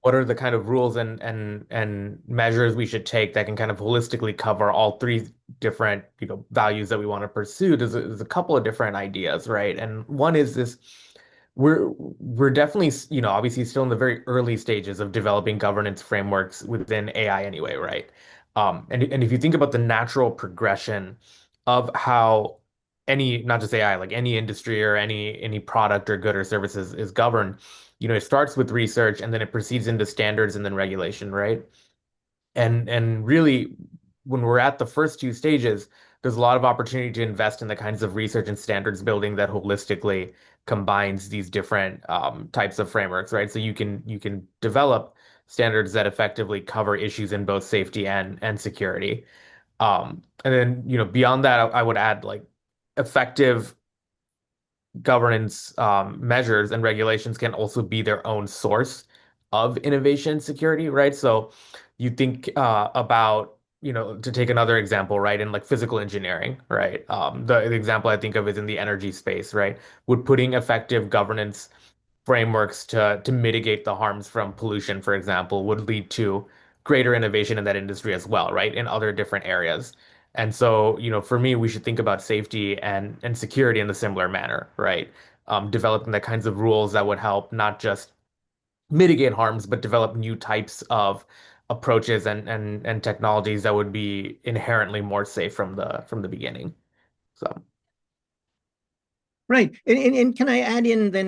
I: what are the kind of rules and measures we should take that can kind of holistically cover all three different, values that we want to pursue, there's a couple of different ideas, right? And one is this, we're definitely, obviously still in the very early stages of developing governance frameworks within AI anyway, right? And if you think about the natural progression of how any, not just AI, like any industry or any product or good or services is governed, it starts with research and then it proceeds into standards and then regulation, right? And really, when we're at the first two stages, there's a lot of opportunity to invest in the kinds of research and standards building that holistically combines these different types of frameworks, right? So you can develop standards that effectively cover issues in both safety and security. And then, beyond that, I would add like effective governance measures and regulations can also be their own source of innovation security, right? So you think about, to take another example, right, in like physical engineering, right? The example I think of is in the energy space, right? Would putting effective governance frameworks to mitigate the harms from pollution, for example, would lead to greater innovation in that industry as well, right? In other different areas. And so, for me, we should think about safety and security in a similar manner, right? Developing the kinds of rules that would help not just mitigate harms, but develop new types of approaches and technologies that would be inherently more safe from the beginning. So.
C: Right. And can I add in then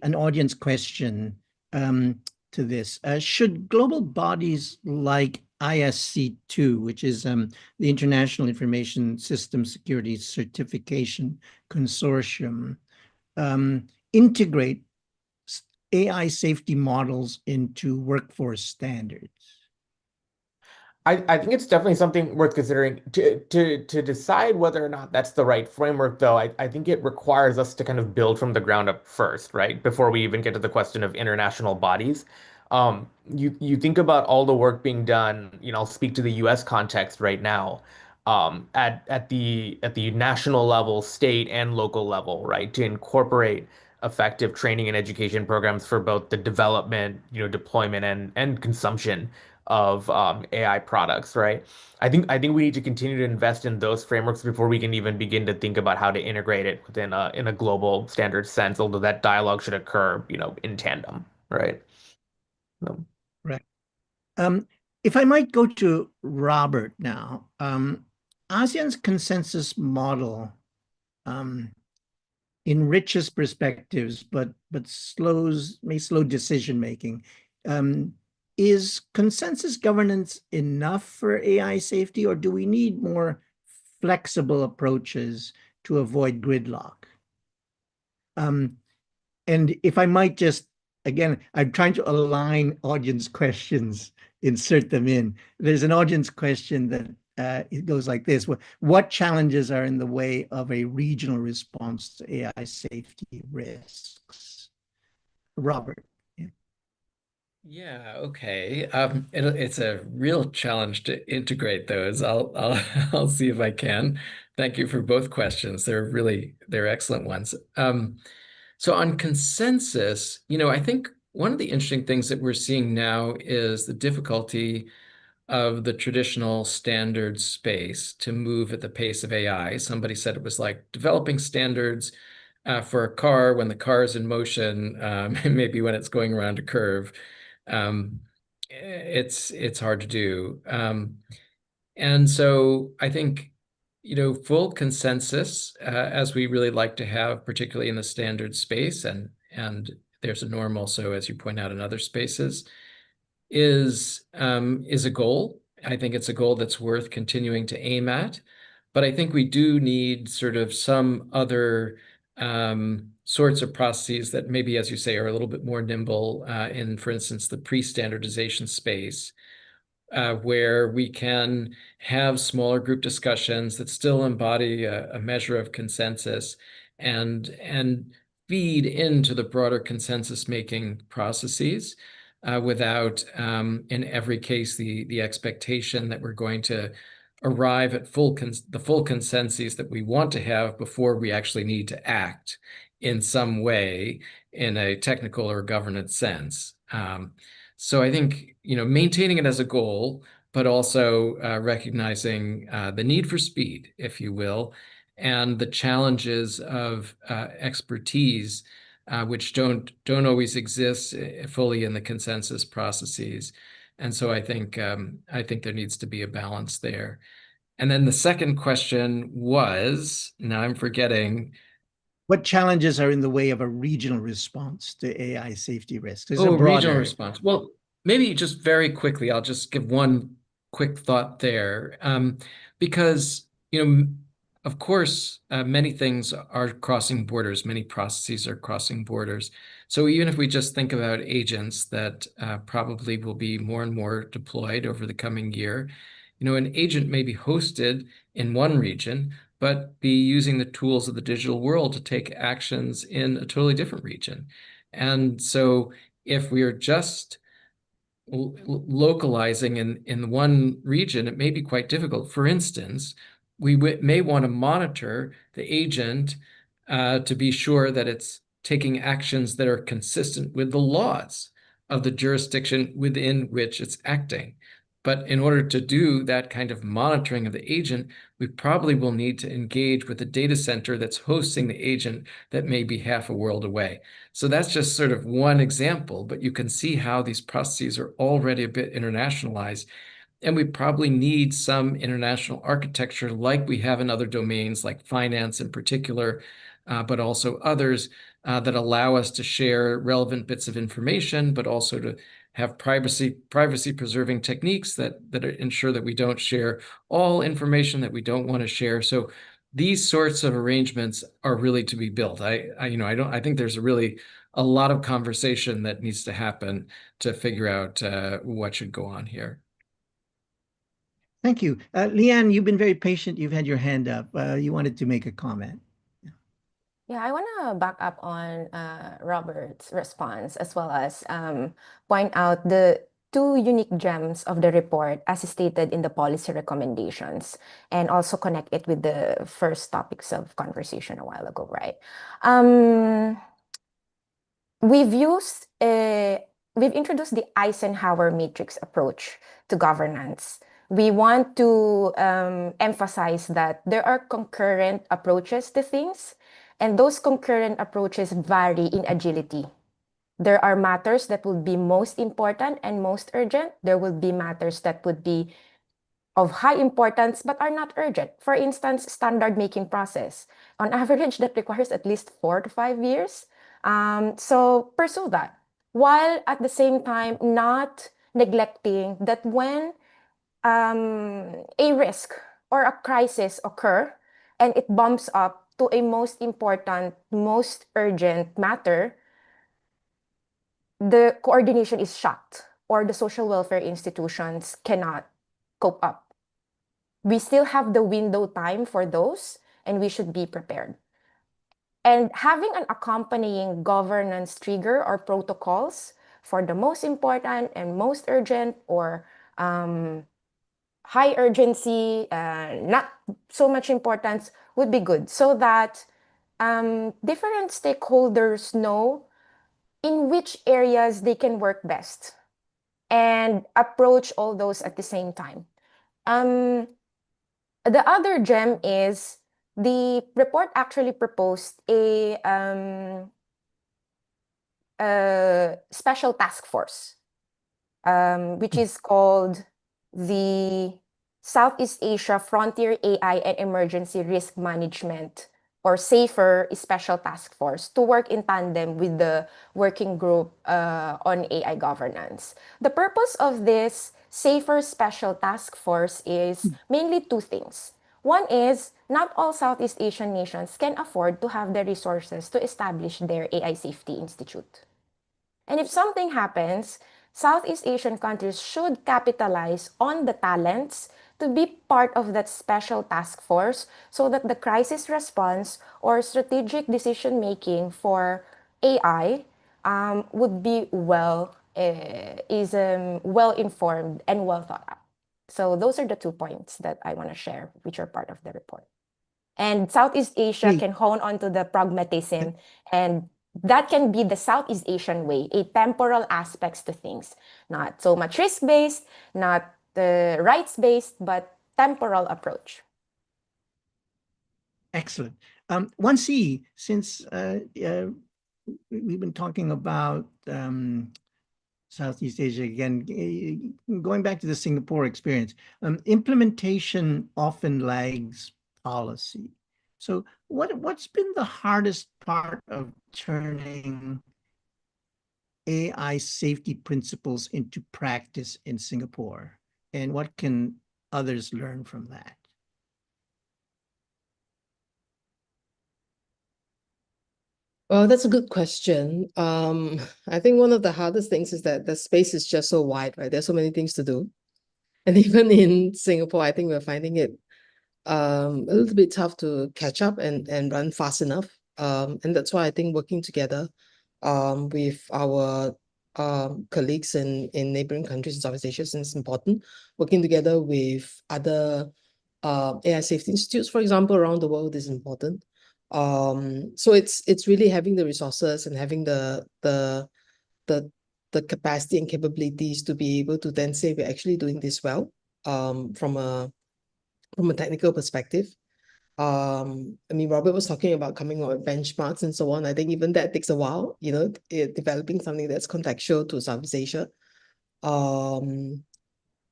C: an audience question to this? Should global bodies like ISC2, which is the International Information System Security Certification Consortium, integrate AI safety models into workforce standards?
I: I think it's definitely something worth considering. To decide whether or not that's the right framework, though, I think it requires us to kind of build from the ground up first, right? Before we even get to the question of international bodies. You think about all the work being done, I'll speak to the US context right now, at the national level, state and local level, right? To incorporate effective training and education programs for both the development, deployment and consumption of AI products, right? I think we need to continue to invest in those frameworks before we can even begin to think about how to integrate it within in a global standard sense, although that dialogue should occur, in tandem, right? So.
C: Right. If I might go to Robert now, ASEAN's consensus model enriches perspectives, but may slow decision making. Is consensus governance enough for AI safety, or do we need more flexible approaches to avoid gridlock? And if I might just, again, I'm trying to align audience questions, insert them in. There's an audience question that it goes like this. What challenges are in the way of a regional response to AI safety risks? Robert.
H: Yeah, okay. It's a real challenge to integrate those. I'll see if I can. Thank you for both questions. They're excellent ones. So on consensus, I think one of the interesting things that we're seeing now is the difficulty of the traditional standards space to move at the pace of AI. Somebody said it was like developing standards for a car when the car is in motion, maybe when it's going around a curve. It's hard to do. And so I think, full consensus, as we really like to have, particularly in the standard space, and there's a norm also, as you point out, in other spaces, is a goal. I think it's a goal that's worth continuing to aim at. But I think we do need sort of some other sorts of processes that maybe, as you say, are a little bit more nimble in, for instance, the pre-standardization space, where we can have smaller group discussions that still embody a measure of consensus and feed into the broader consensus-making processes without, in every case, the expectation that we're going to arrive at the full consensus that we want to have before we actually need to act in some way in a technical or governance sense. So I think, maintaining it as a goal, but also recognizing the need for speed, if you will, and the challenges of expertise, which don't always exist fully in the consensus processes. And so I think there needs to be a balance there. And then the second question was, now I'm forgetting.
C: What challenges are in the way of a regional response to AI safety risks? It's a
H: Oh, regional
C: broader
H: response. Well, maybe just very quickly, I'll just give one quick thought there. Because, of course, many things are crossing borders, many processes are crossing borders. So even if we just think about agents that probably will be more and more deployed over the coming year, an agent may be hosted in one region, but be using the tools of the digital world to take actions in a totally different region. And so if we are just localizing in one region, it may be quite difficult. For instance, we may want to monitor the agent to be sure that it's taking actions that are consistent with the laws of the jurisdiction within which it's acting. But in order to do that kind of monitoring of the agent, we probably will need to engage with the data center that's hosting the agent that may be half a world away. So that's just sort of one example, but you can see how these processes are already a bit internationalized. And we probably need some international architecture like we have in other domains, like finance in particular, but also others that allow us to share relevant bits of information, but also to have privacy preserving techniques that ensure that we don't share all information that we don't want to share. So these sorts of arrangements are really to be built. I think there's a lot of conversation that needs to happen to figure out what should go on here.
C: Thank you. Leanne, you've been very patient. You've had your hand up. You wanted to make a comment.
D: Yeah, I want to back up on Robert's response as well as point out the two unique gems of the report as stated in the policy recommendations and also connect it with the first topics of conversation a while ago, right? We've introduced the Eisenhower matrix approach to governance. We want to emphasize that there are concurrent approaches to things, and those concurrent approaches vary in agility. There are matters that would be most important and most urgent. There will be matters that would be of high importance but are not urgent. For instance, standard making process. On average, that requires at least 4 to 5 years. So pursue that, while at the same time not neglecting that when a risk or a crisis occur and it bumps up to a most important, most urgent matter, the coordination is shot or the social welfare institutions cannot cope up we still have the window time for those, and we should be prepared. And having an accompanying governance trigger or protocols for the most important and most urgent or high urgency, not so much importance would be good, so that different stakeholders know in which areas they can work best and approach all those at the same time. The other gem is the report actually proposed a special task force, which is called the Southeast Asia Frontier AI and Emergency Risk Management, or SAFER Special Task Force, to work in tandem with the working group on AI governance. The purpose of this SAFER Special Task Force is mainly two things. One is, not all Southeast Asian nations can afford to have the resources to establish their AI Safety Institute. And if something happens, Southeast Asian countries should capitalize on the talents to be part of that special task force, so that the crisis response or strategic decision making for AI would be well informed and well thought out. So those are the 2 points that I want to share, which are part of the report. And Southeast Asia
C: Great.
D: can hone onto the pragmatism, and that can be the Southeast Asian way, a temporal aspects to things, not so much risk-based, not rights-based, but temporal approach.
C: Excellent. 1C, since we've been talking about Southeast Asia again, going back to the Singapore experience, implementation often lags policy. So what's been the hardest part of turning AI safety principles into practice in Singapore? And what can others learn from that?
G: Well, that's a good question. I think one of the hardest things is that the space is just so wide, right? There's so many things to do. And even in Singapore, I think we're finding it a little bit tough to catch up and run fast enough. And that's why I think working together with our colleagues in neighboring countries in Southeast Asia is important. Working together with other AI safety institutes, for example, around the world is important. So it's really having the resources and having the capacity and capabilities to be able to then say we're actually doing this well from a technical perspective. I mean, Robert was talking about coming up with benchmarks and so on. I think even that takes a while, you know, developing something that's contextual to Southeast Asia. So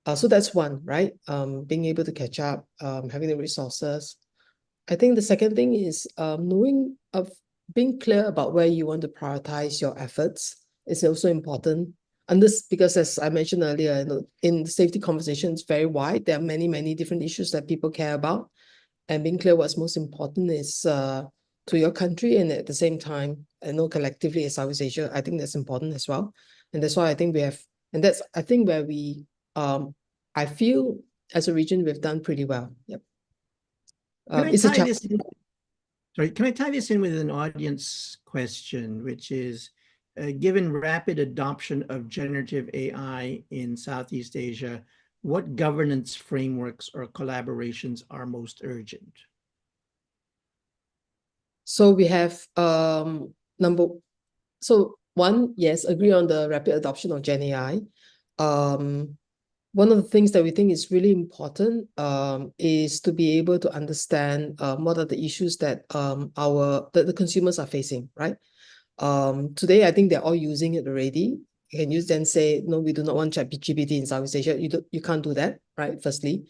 G: that's one, right? Being able to catch up, having the resources. I think the second thing is knowing of being clear about where you want to prioritize your efforts is also important. And this, because as I mentioned earlier, you know, in the safety conversation, it's very wide. There are many, many different issues that people care about. And being clear what's most important is to your country, and at the same time, I know collectively as Southeast Asia, I think that's important as well. And that's why I think we have, and that's, I think, where we, I feel as a region, we've done pretty well. Yep. It's a challenge.
C: Sorry, can I tie this in with an audience question, which is, given rapid adoption of generative AI in Southeast Asia, what governance frameworks or collaborations are most urgent?
G: So we have so one, yes, agree on the rapid adoption of Gen AI. One of the things that we think is really important is to be able to understand what are the issues that the consumers are facing, right? Today, I think they're all using it already. You can use then say, no, we do not want ChatGPT in Southeast Asia. You can't do that, right? Firstly.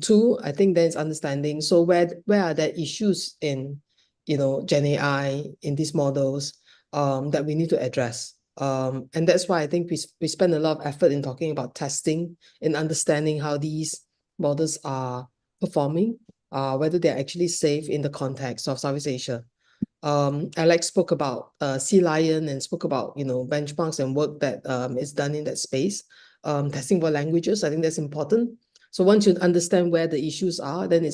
G: Two, I think there's understanding. So where are there issues in, you know, Gen AI in these models that we need to address? And that's why I think we spend a lot of effort in talking about testing and understanding how these models are performing, whether they're actually safe in the context of Southeast Asia. Alex spoke about Sea Lion and spoke about, you know, benchmarks and work that is done in that space. Testing for languages, I think that's important. So once you understand where the issues are, then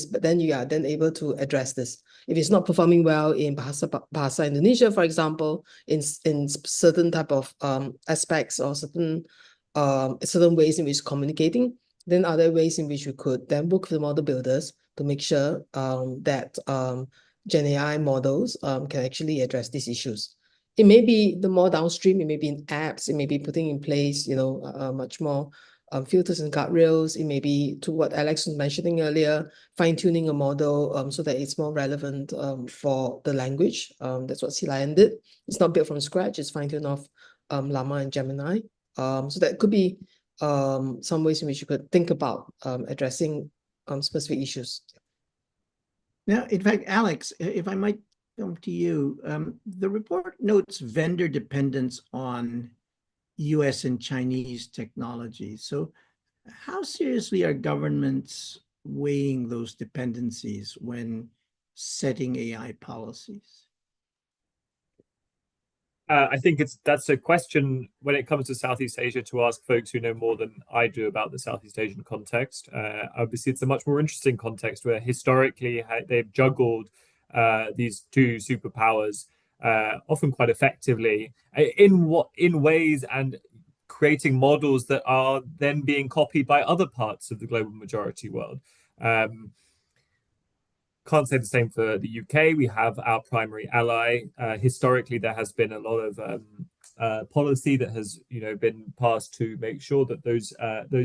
G: you are then able to address this. If it's not performing well in Bahasa Indonesia, for example, in certain type of aspects or certain ways in which communicating, then other ways in which you could then work with the model builders to make sure that Gen AI models can actually address these issues. It may be the more downstream, it may be in apps, it may be putting in place, much more filters and guardrails. It may be, to what Alex was mentioning earlier, fine-tuning a model so that it's more relevant for the language. That's what CLion did. It's not built from scratch, it's fine-tuned off Llama and Gemini. So that could be some ways in which you could think about addressing specific issues.
C: Now, in fact, Alex, if I might come to you, the report notes vendor dependence on US and Chinese technology. So how seriously are governments weighing those dependencies when setting AI policies?
F: I think that's a question when it comes to Southeast Asia to ask folks who know more than I do about the Southeast Asian context. Obviously, it's a much more interesting context where historically they've juggled these two superpowers often quite effectively in ways and creating models that are then being copied by other parts of the global majority world. Can't say the same for the UK. We have our primary ally. Historically, there has been a lot of policy that has, been passed to make sure that those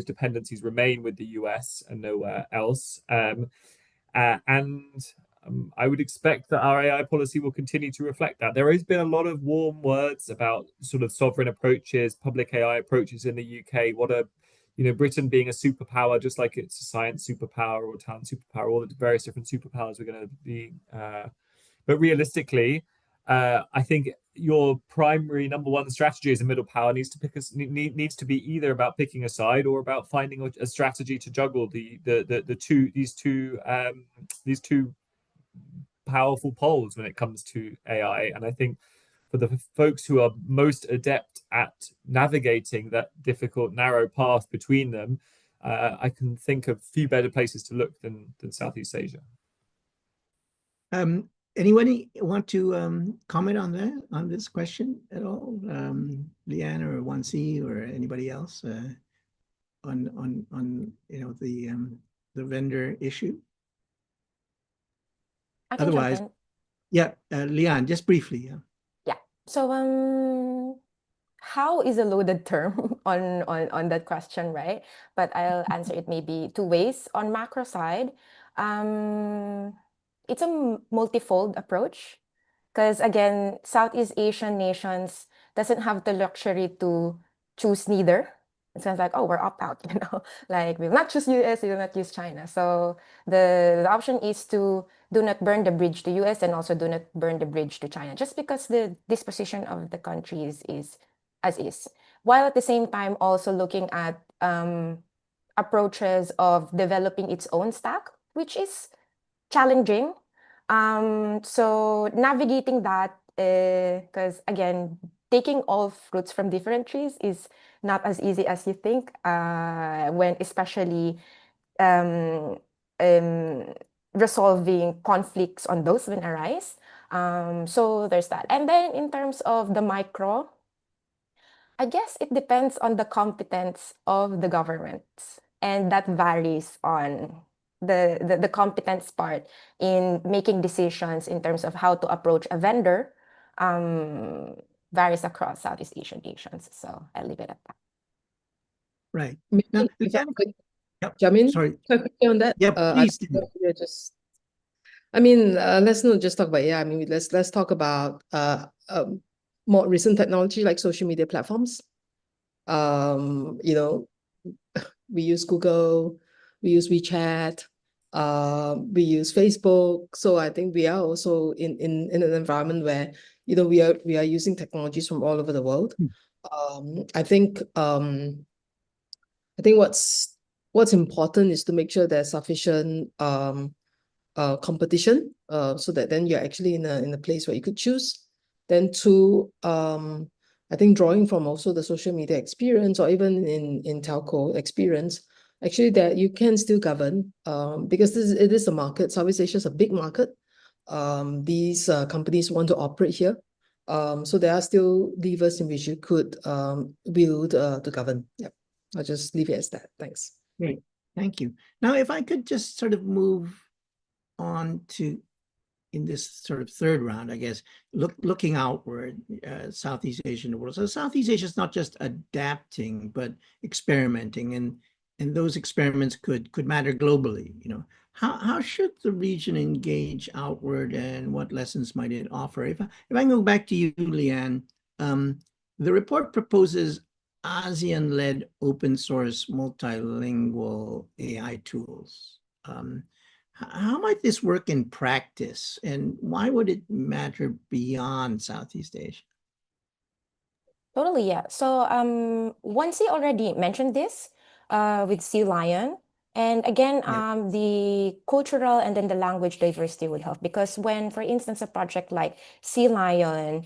F: dependencies remain with the US and nowhere else. And I would expect that our AI policy will continue to reflect that. There has been a lot of warm words about sort of sovereign approaches, public AI approaches in the UK. Britain being a superpower, just like it's a science superpower or a talent superpower, all the various different superpowers we're going to be. But realistically, I think your primary number one strategy as a middle power needs to be either about picking a side or about finding a strategy to juggle these two powerful poles when it comes to AI. And I think for the folks who are most adept at navigating that difficult, narrow path between them, I can think of few better places to look than Southeast Asia.
C: Anybody want to comment on this question at all? Leanne or Wansi or anybody else on the vendor issue? Otherwise, yeah, Leanne, just briefly. Yeah.
D: So how is a loaded term on that question, right? But I'll answer it maybe two ways. On macro side, it's a multifold approach because again, Southeast Asian nations doesn't have the luxury to choose neither. It sounds like, oh, we're opt out, like we will not choose US, we will not use China. So the option is to do not burn the bridge to US and also do not burn the bridge to China, just because the disposition of the countries is as is. While at the same time also looking at approaches of developing its own stack, which is challenging. So navigating that, because again, taking all fruits from different trees is not as easy as you think, when especially resolving conflicts on those when arise. So there's that. And then in terms of the micro, I guess it depends on the competence of the governments, and that varies on the competence part in making decisions in terms of how to approach a vendor, varies across Southeast Asian nations. So I'll leave it at that.
C: Right.
G: Maybe
C: Now,
G: if I could
C: yep,
G: jump in
C: sorry.
G: quickly on that.
C: Yeah, please do.
G: Let's not just talk about AI. Let's talk about more recent technology like social media platforms. We use Google, we use WeChat, we use Facebook. So I think we are also in an environment where we are using technologies from all over the world. I think what's important is to make sure there's sufficient competition, so that then you're actually in a place where you could choose. Then two, I think drawing from also the social media experience or even in telco experience, actually that you can still govern because it is a market. Southeast Asia is a big market. These companies want to operate here. So there are still levers in which you could build to govern. Yep. I'll just leave it as that. Thanks.
C: Great. Thank you. Now, if I could just sort of move on to, in this sort of third round, I guess, looking outward, Southeast Asia and the world. So Southeast Asia is not just adapting, but experimenting, and those experiments could matter globally. You know, how should the region engage outward, and what lessons might it offer? If I can go back to you, Leanne, the report proposes ASEAN-led open source multilingual AI tools. How might this work in practice, and why would it matter beyond Southeast Asia?
D: Totally, yeah. So Wansi already mentioned this with Sea Lion. And again, the cultural and then the language diversity would help because when, for instance, a project like Sea Lion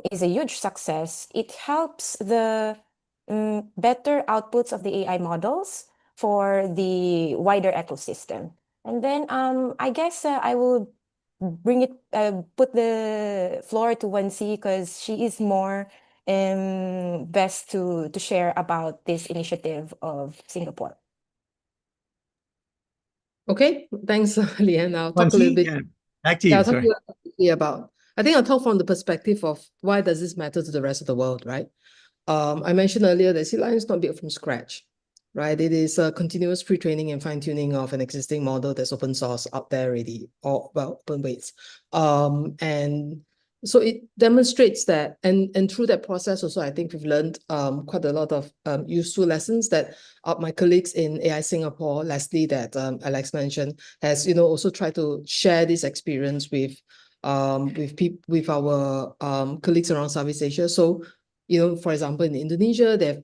D: is a huge success, it helps the better outputs of the AI models for the wider ecosystem. And then I guess I will put the floor to Wansi because she is more best to share about this initiative of Singapore.
G: Okay, thanks, Leanne. I'll talk a little bit.
C: Yeah, back to you.
G: I'll talk
C: Sorry.
G: a little bit about. I think I'll talk from the perspective of why does this matter to the rest of the world, right? I mentioned earlier that Sea Lion is not built from scratch, right? It is a continuous pre-training and fine-tuning of an existing model that's open source out there already, or well, open weights. And so it demonstrates that, and through that process also, I think we've learned quite a lot of useful lessons that my colleagues in AI Singapore, Leslie, that Alex mentioned, has also tried to share this experience with our colleagues around Southeast Asia. So, for example, in Indonesia, they've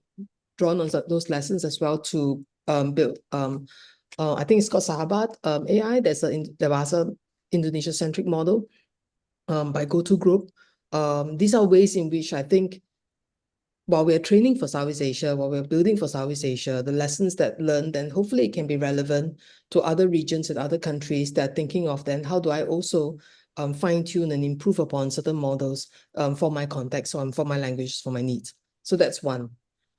G: drawn on those lessons as well to build. I think it's called Sahabat AI. There was a Indonesia-centric model by GoTo Group. These are ways in which I think while we're training for Southeast Asia, while we're building for Southeast Asia, the lessons that learned, and hopefully it can be relevant to other regions and other countries that are thinking of then how do I also fine-tune and improve upon certain models for my context, for my language, for my needs. So that's one.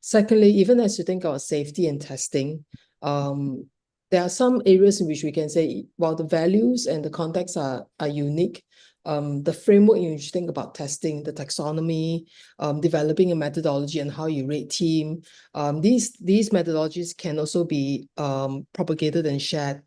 G: Secondly, even as you think about safety and testing, there are some areas in which we can say, while the values and the context are unique, the framework in which you think about testing, the taxonomy, developing a methodology and how you rate team, these methodologies can also be propagated and shared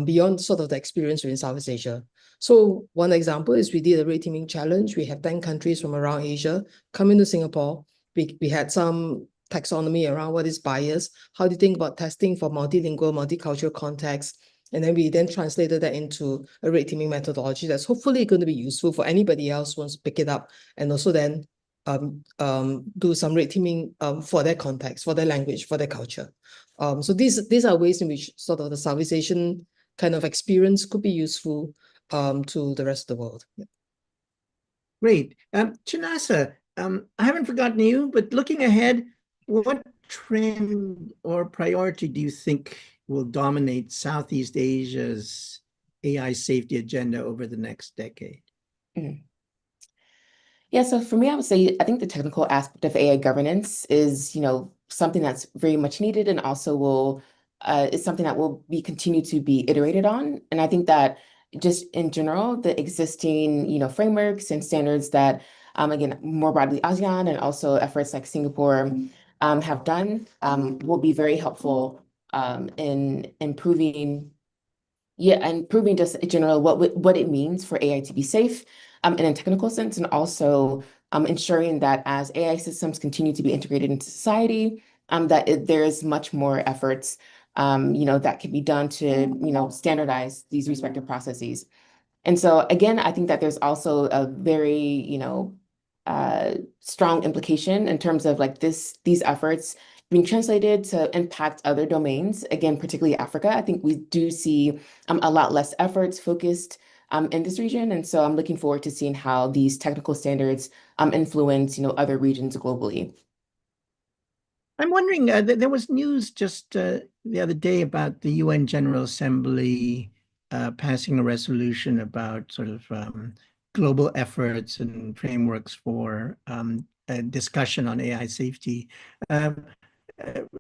G: beyond sort of the experience within Southeast Asia. So one example is we did a rate teaming challenge. We have 10 countries from around Asia come into Singapore. We had some taxonomy around what is bias, how do you think about testing for multilingual, multicultural context, and then we translated that into a rate teaming methodology that's hopefully going to be useful for anybody else who wants to pick it up, and also then do some rate teaming for their context, for their language, for their culture. So these are ways in which sort of the Southeast Asian kind of experience could be useful to the rest of the world. Yeah.
C: Great. Chinasa, I haven't forgotten you, but looking ahead, what trend or priority do you think will dominate Southeast Asia's AI safety agenda over the next decade?
E: Yeah, so for me, I would say I think the technical aspect of AI governance is, something that's very much needed and also is something that will continue to be iterated on. And I think that just in general, the existing, frameworks and standards that, again, more broadly ASEAN and also efforts like Singapore have done will be very helpful in improving just in general what it means for AI to be safe in a technical sense, and also ensuring that as AI systems continue to be integrated into society, that there is much more efforts that can be done to standardize these respective processes. And so again, I think that there's also a very strong implication in terms of like these efforts being translated to impact other domains, again, particularly Africa. I think we do see a lot less efforts focused in this region. And so I'm looking forward to seeing how these technical standards influence, other regions globally.
C: I'm wondering, there was news just the other day about the UN General Assembly passing a resolution about sort of global efforts and frameworks for a discussion on AI safety. Um,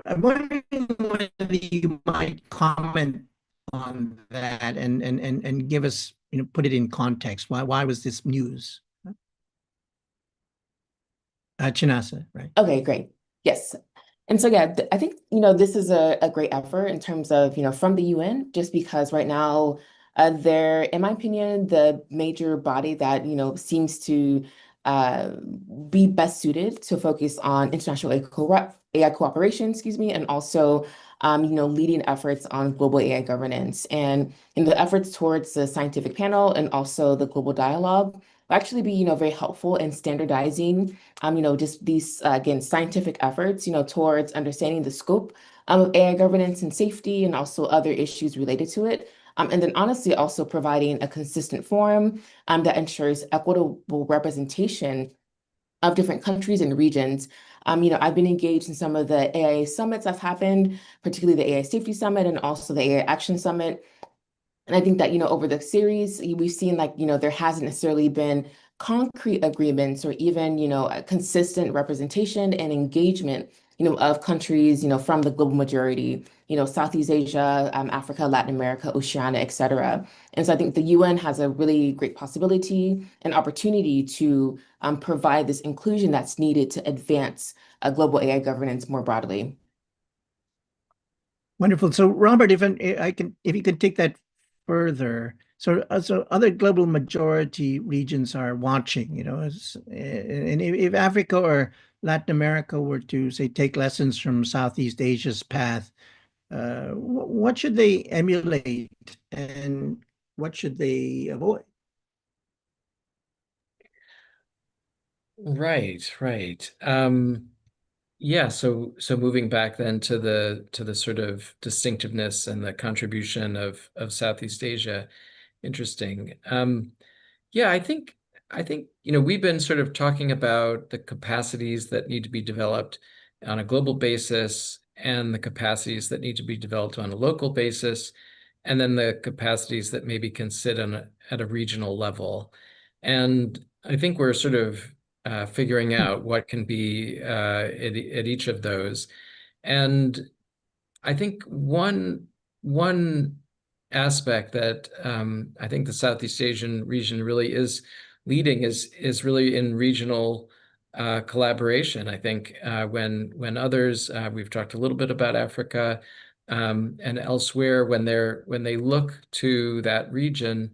C: I'm wondering whether you might comment on that and give us, put it in context. Why was this news? Chinasa, right?
E: Okay, great. Yes. And so, yeah, I think, this is a great effort in terms of, from the UN, just because right now, they're, in my opinion, the major body that, seems to uh, be best suited to focus on international AI cooperation, excuse me, and also, leading efforts on global AI governance. And in the efforts towards the scientific panel and also the global dialogue will actually be, very helpful in standardizing just these, again, scientific efforts, towards understanding the scope of AI governance and safety and also other issues related to it. And then honestly, also providing a consistent forum that ensures equitable representation of different countries and regions. I've been engaged in some of the AI summits that have happened, particularly the AI Safety Summit and also the AI Action Summit. And I think that, over the series, we've seen like, there hasn't necessarily been concrete agreements or even, a consistent representation and engagement, of countries, from the global majority, Southeast Asia, Africa, Latin America, Oceania, et cetera. And so I think the UN has a really great possibility and opportunity to provide this inclusion that's needed to advance global AI governance more broadly.
C: Wonderful. So, Robert, if you could take that further. So other global majority regions are watching, and if Africa or Latin America were to say take lessons from Southeast Asia's path, what should they emulate and what should they avoid?
H: Right, right. Yeah, so moving back then to the sort of distinctiveness and the contribution of Southeast Asia, interesting. Yeah, I think we've been sort of talking about the capacities that need to be developed on a global basis and the capacities that need to be developed on a local basis, and then the capacities that maybe can sit at a regional level. And I think we're sort of figuring out what can be at each of those. And I think one aspect that I think the Southeast Asian region really is leading is really in regional collaboration. I think when others we've talked a little bit about Africa and elsewhere when they look to that region,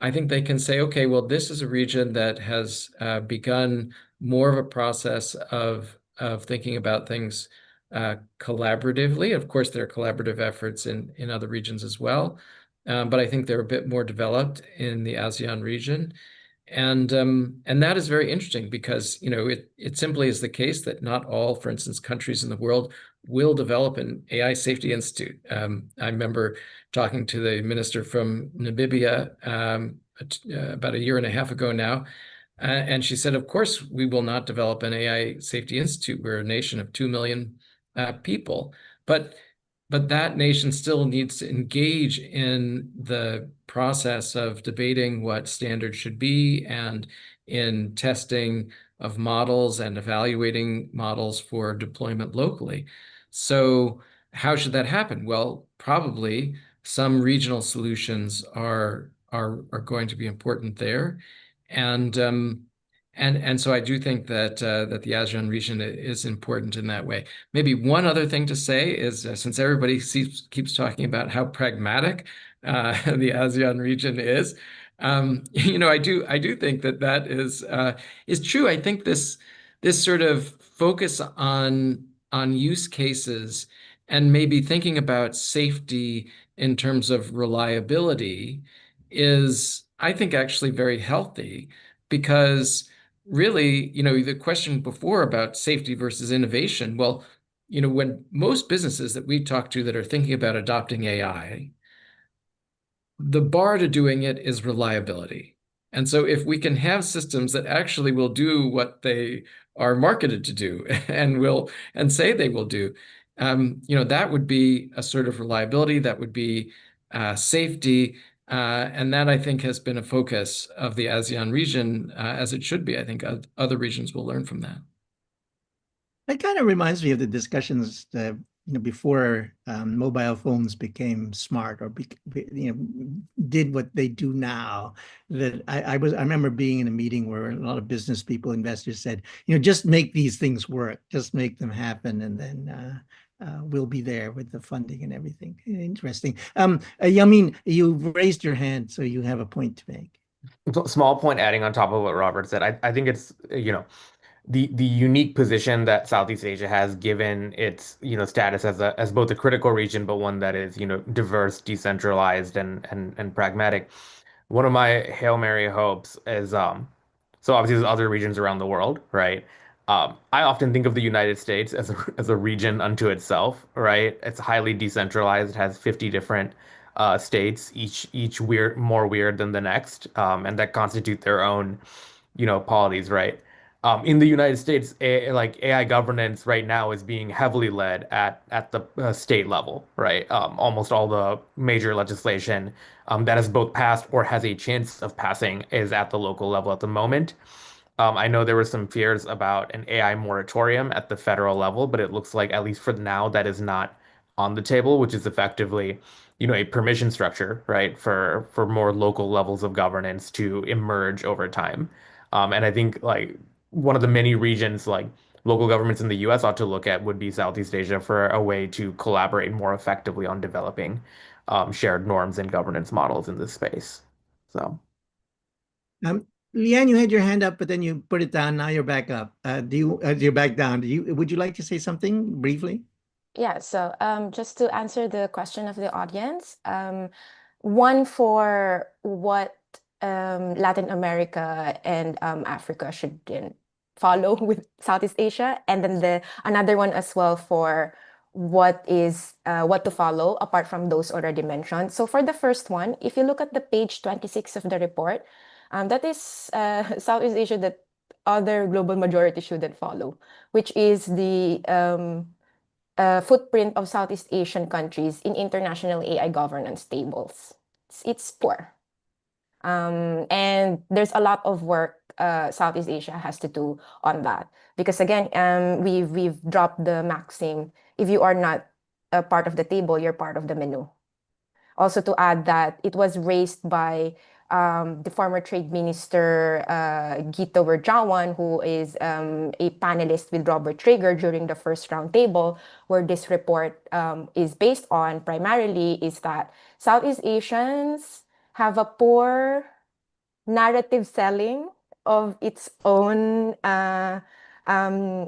H: I think they can say, okay, well, this is a region that has begun more of a process of thinking about things collaboratively. Of course, there are collaborative efforts in other regions as well, but I think they're a bit more developed in the ASEAN region. And that is very interesting because it simply is the case that not all, for instance, countries in the world will develop an AI Safety Institute. I remember talking to the minister from Namibia about a year and a half ago now, and she said, "Of course, we will not develop an AI Safety Institute. We're a nation of 2 million people, but." But that nation still needs to engage in the process of debating what standards should be and in testing of models and evaluating models for deployment locally. So how should that happen? Well, probably some regional solutions are going to be important there. And so I do think that that the ASEAN region is important in that way. Maybe one other thing to say is since everybody keeps talking about how pragmatic the ASEAN region is, I do think that is true. I think this sort of focus on use cases and maybe thinking about safety in terms of reliability is, I think, actually very healthy because really, the question before about safety versus innovation, well, when most businesses that we talk to that are thinking about adopting AI, the bar to doing it is reliability. And so if we can have systems that actually will do what they are marketed to do and say they will do, that would be a sort of reliability, that would be safety, and that I think has been a focus of the ASEAN region, as it should be. I think other regions will learn from that.
C: It kind of reminds me of the discussions that, before mobile phones became smart or did what they do now. That I remember being in a meeting where a lot of business people, investors said, just make these things work, just make them happen, and then we'll be there with the funding and everything. Interesting. Yamin, you've raised your hand, so you have a point to make.
I: Small point adding on top of what Robert said. I think it's, the unique position that Southeast Asia has given its status as both a critical region, but one that is diverse, decentralized, and pragmatic. One of my Hail Mary hopes is so obviously there's other regions around the world, right? I often think of the United States as a region unto itself, right? It's highly decentralized. It has 50 different states, each more weird than the next, and that constitute their own polities, right? In the United States, like AI governance right now is being heavily led at the state level, right? Almost all the major legislation that has both passed or has a chance of passing is at the local level at the moment. I know there were some fears about an AI moratorium at the federal level, but it looks like, at least for now, that is not on the table, which is effectively, a permission structure, right, for more local levels of governance to emerge over time. And I think like one of the many regions like local governments in the US ought to look at would be Southeast Asia for a way to collaborate more effectively on developing shared norms and governance models in this space. So.
C: Leanne, you had your hand up, but then you put it down. Now you're back up. You're back down. Would you like to say something briefly?
D: Yeah, so just to answer the question of the audience, one for what Latin America and Africa should follow with Southeast Asia, and then another one as well for what to follow apart from those already mentioned. So for the first one, if you look at the page 26 of the report, that is Southeast Asia that other global majority shouldn't follow, which is the footprint of Southeast Asian countries in international AI governance tables. It's poor. And there's a lot of work Southeast Asia has to do on that. Because again, we've dropped the maxim, if you are not a part of the table, you're part of the menu. Also to add that it was raised by the former Trade Minister Gito Werjawan, who is a panelist with Robert Traeger during the first roundtable, where this report is based on primarily is that Southeast Asians have a poor narrative selling of its own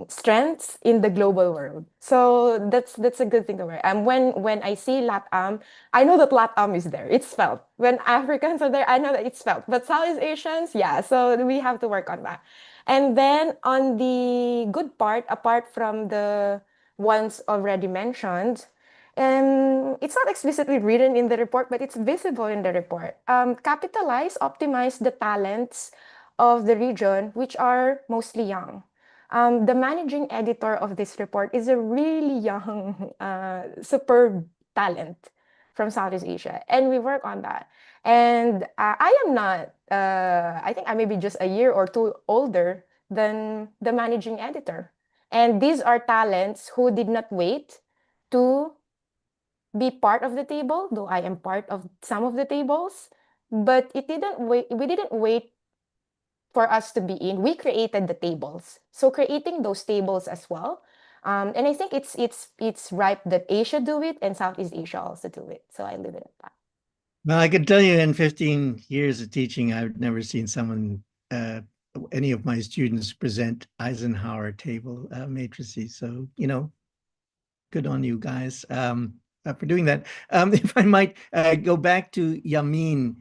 D: strengths in the global world. So that's a good thing to wear. And when I see LATAM, I know that LATAM is there. It's felt. When Africans are there, I know that it's felt. But Southeast Asians, yeah. So we have to work on that. And then on the good part, apart from the ones already mentioned, it's not explicitly written in the report, but it's visible in the report. Capitalize, optimize the talents of the region, which are mostly young. The managing editor of this report is a really young, superb talent from Southeast Asia, and we work on that. And I am not, I think I may be just a year or two older than the managing editor. And these are talents who did not wait to be part of the table, though I am part of some of the tables, but we didn't wait for us to be in. We created the tables. So creating those tables as well. And I think it's ripe that Asia do it and Southeast Asia also do it. So I leave it at that.
C: Well, I can tell you in 15 years of teaching, I've never seen someone, any of my students present Eisenhower table matrices. So, good on you guys for doing that. If I might go back to Yamin,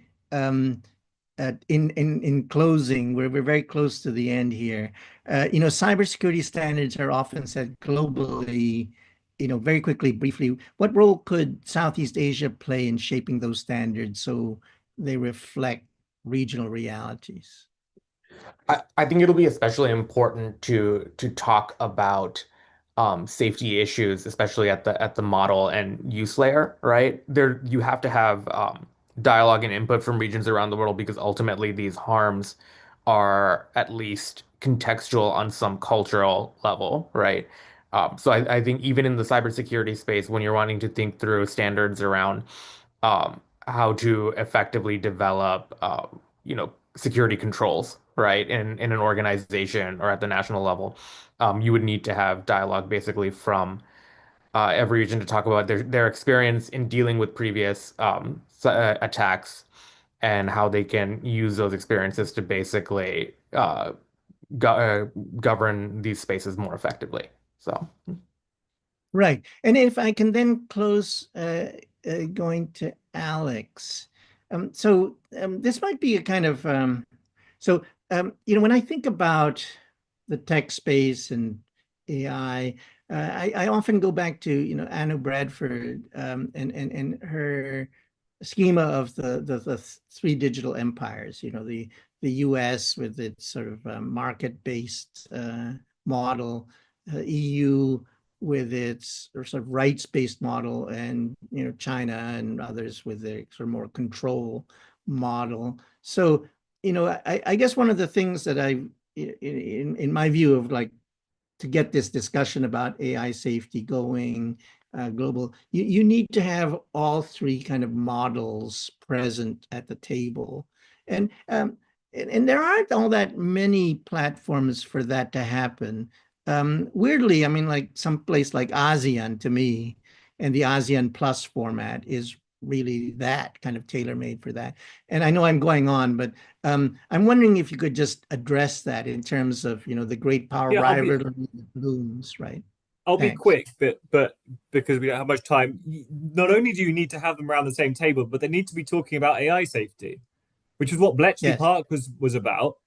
C: in closing, we're very close to the end here. Cybersecurity standards are often set globally. Very quickly, briefly, what role could Southeast Asia play in shaping those standards so they reflect regional realities?
I: I think it'll be especially important to talk about safety issues, especially at the model and use layer, right? There you have to have dialogue and input from regions around the world because ultimately these harms are at least contextual on some cultural level, right? So I think even in the cybersecurity space, when you're wanting to think through standards around how to effectively develop, security controls, right, in an organization or at the national level, you would need to have dialogue basically from every region to talk about their experience in dealing with previous attacks and how they can use those experiences to basically go govern these spaces more effectively. So.
C: Right. And if I can then close going to Alex. This might be a kind of when I think about the tech space and AI, I often go back to Anu Bradford and her schema of the three digital empires. The U.S. with its sort of market-based model, EU with its sort of rights-based model, and China and others with their sort of more control model. So I guess one of the things that in my view of like to get this discussion about AI safety going global, you need to have all three kind of models present at the table, and there aren't all that many platforms for that to happen. Weirdly, I mean, like some place like ASEAN to me, and the ASEAN Plus format is really that kind of tailor-made for that. And I know I'm going on, but I'm wondering if you could just address that in terms of the great power rivalry that looms, right?
F: I'll be
C: Thanks.
F: quick, but because we don't have much time, not only do you need to have them around the same table, but they need to be talking about AI safety, which is what Bletchley
C: Yes.
F: Park was about.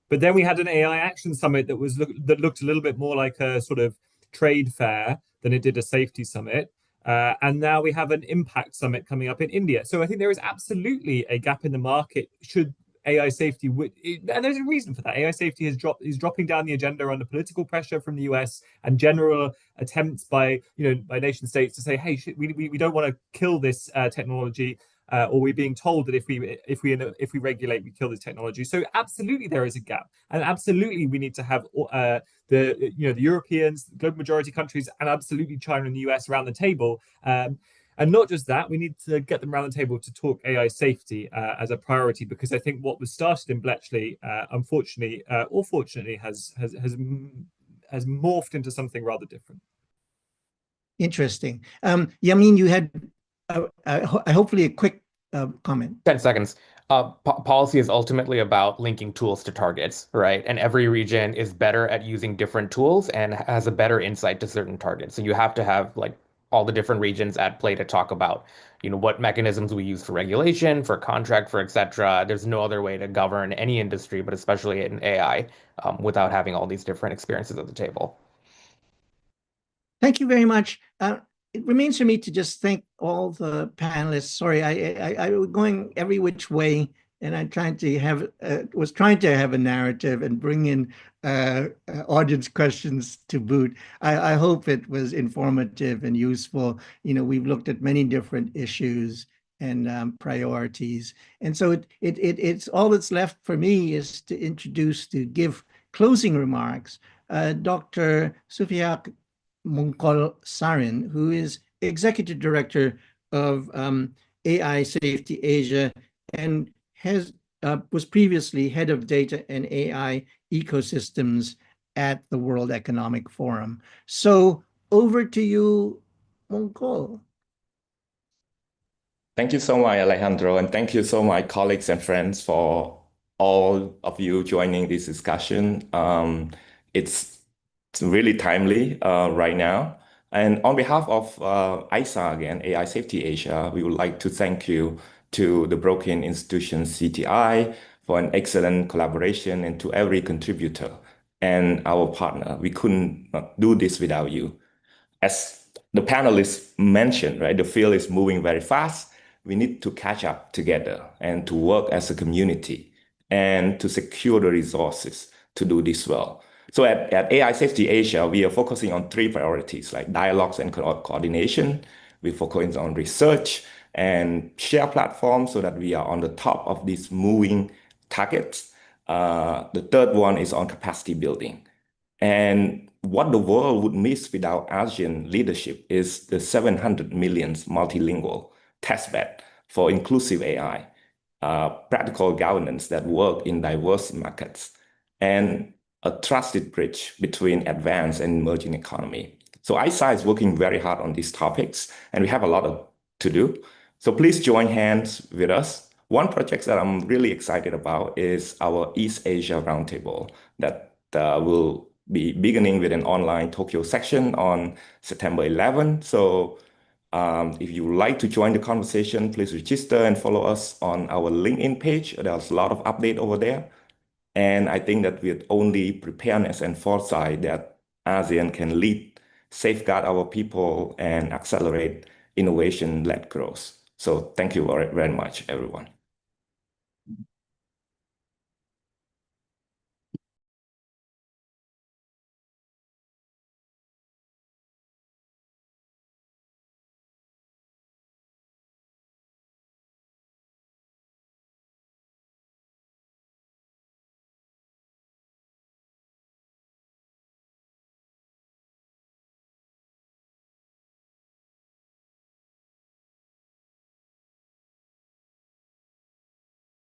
F: But then we had an AI Action Summit that looked a little bit more like a sort of trade fair than it did a safety summit. And now we have an impact summit coming up in India. So I think there is absolutely a gap in the market should AI safety, and there's a reason for that. AI safety is dropping down the agenda under political pressure from the US and general attempts by nation states to say, hey, we don't want to kill this technology. Or we're being told that if we regulate, we kill this technology. So absolutely there is a gap, and absolutely we need to have the Europeans, the global majority countries, and absolutely China and the US around the table. And not just that, we need to get them around the table to talk AI safety as a priority, because I think what was started in Bletchley, unfortunately or fortunately, has morphed into something rather different.
C: Interesting. Yamin, you had hopefully a quick comment.
I: 10 seconds. Policy is ultimately about linking tools to targets, right? And every region is better at using different tools and has a better insight to certain targets. So you have to have like all the different regions at play to talk about, what mechanisms we use for regulation, for contract, for et cetera. There's no other way to govern any industry, but especially in AI, without having all these different experiences at the table.
C: Thank you very much. It remains for me to just thank all the panelists. Sorry, I was going every which way, and I was trying to have a narrative and bring in audience questions to boot. I hope it was informative and useful. We've looked at many different issues and priorities, and so it's all that's left for me is to give closing remarks. Dr. Sufiak Mongkol Sarin, who is Executive Director of AI Safety Asia and was previously Head of Data and AI Ecosystems at the World Economic Forum. So over to you, Mongkol.
J: Thank you so much, Alejandro, and thank you so much, colleagues and friends, for all of you joining this discussion. It's really timely right now. And on behalf of ISA again, AI Safety Asia, we would like to thank you to the Brookings Institution CTI for an excellent collaboration, and to every contributor and our partner. We couldn't do this without you. As the panelists mentioned, right, the field is moving very fast. we need to catch up together and to work as a community and to secure the resources to do this well. So at AI Safety Asia, we are focusing on three priorities like dialogues and coordination. We focus on research and share platforms so that we are on the top of these moving targets. The third one is on capacity building. And what the world would miss without ASEAN leadership is the 700 million multilingual testbed for inclusive AI, practical governance that work in diverse markets, and a trusted bridge between advanced and emerging economy. So ISA is working very hard on these topics, and we have a lot to do. So please join hands with us. One project that I'm really excited about is our East Asia Roundtable that will be beginning with an online Tokyo section on September 11. So if you would like to join the conversation, please register and follow us on our LinkedIn page. There's a lot of update over there. And I think that with only preparedness and foresight that ASEAN can lead, safeguard our people, and accelerate innovation-led growth. So thank you very, very much, everyone.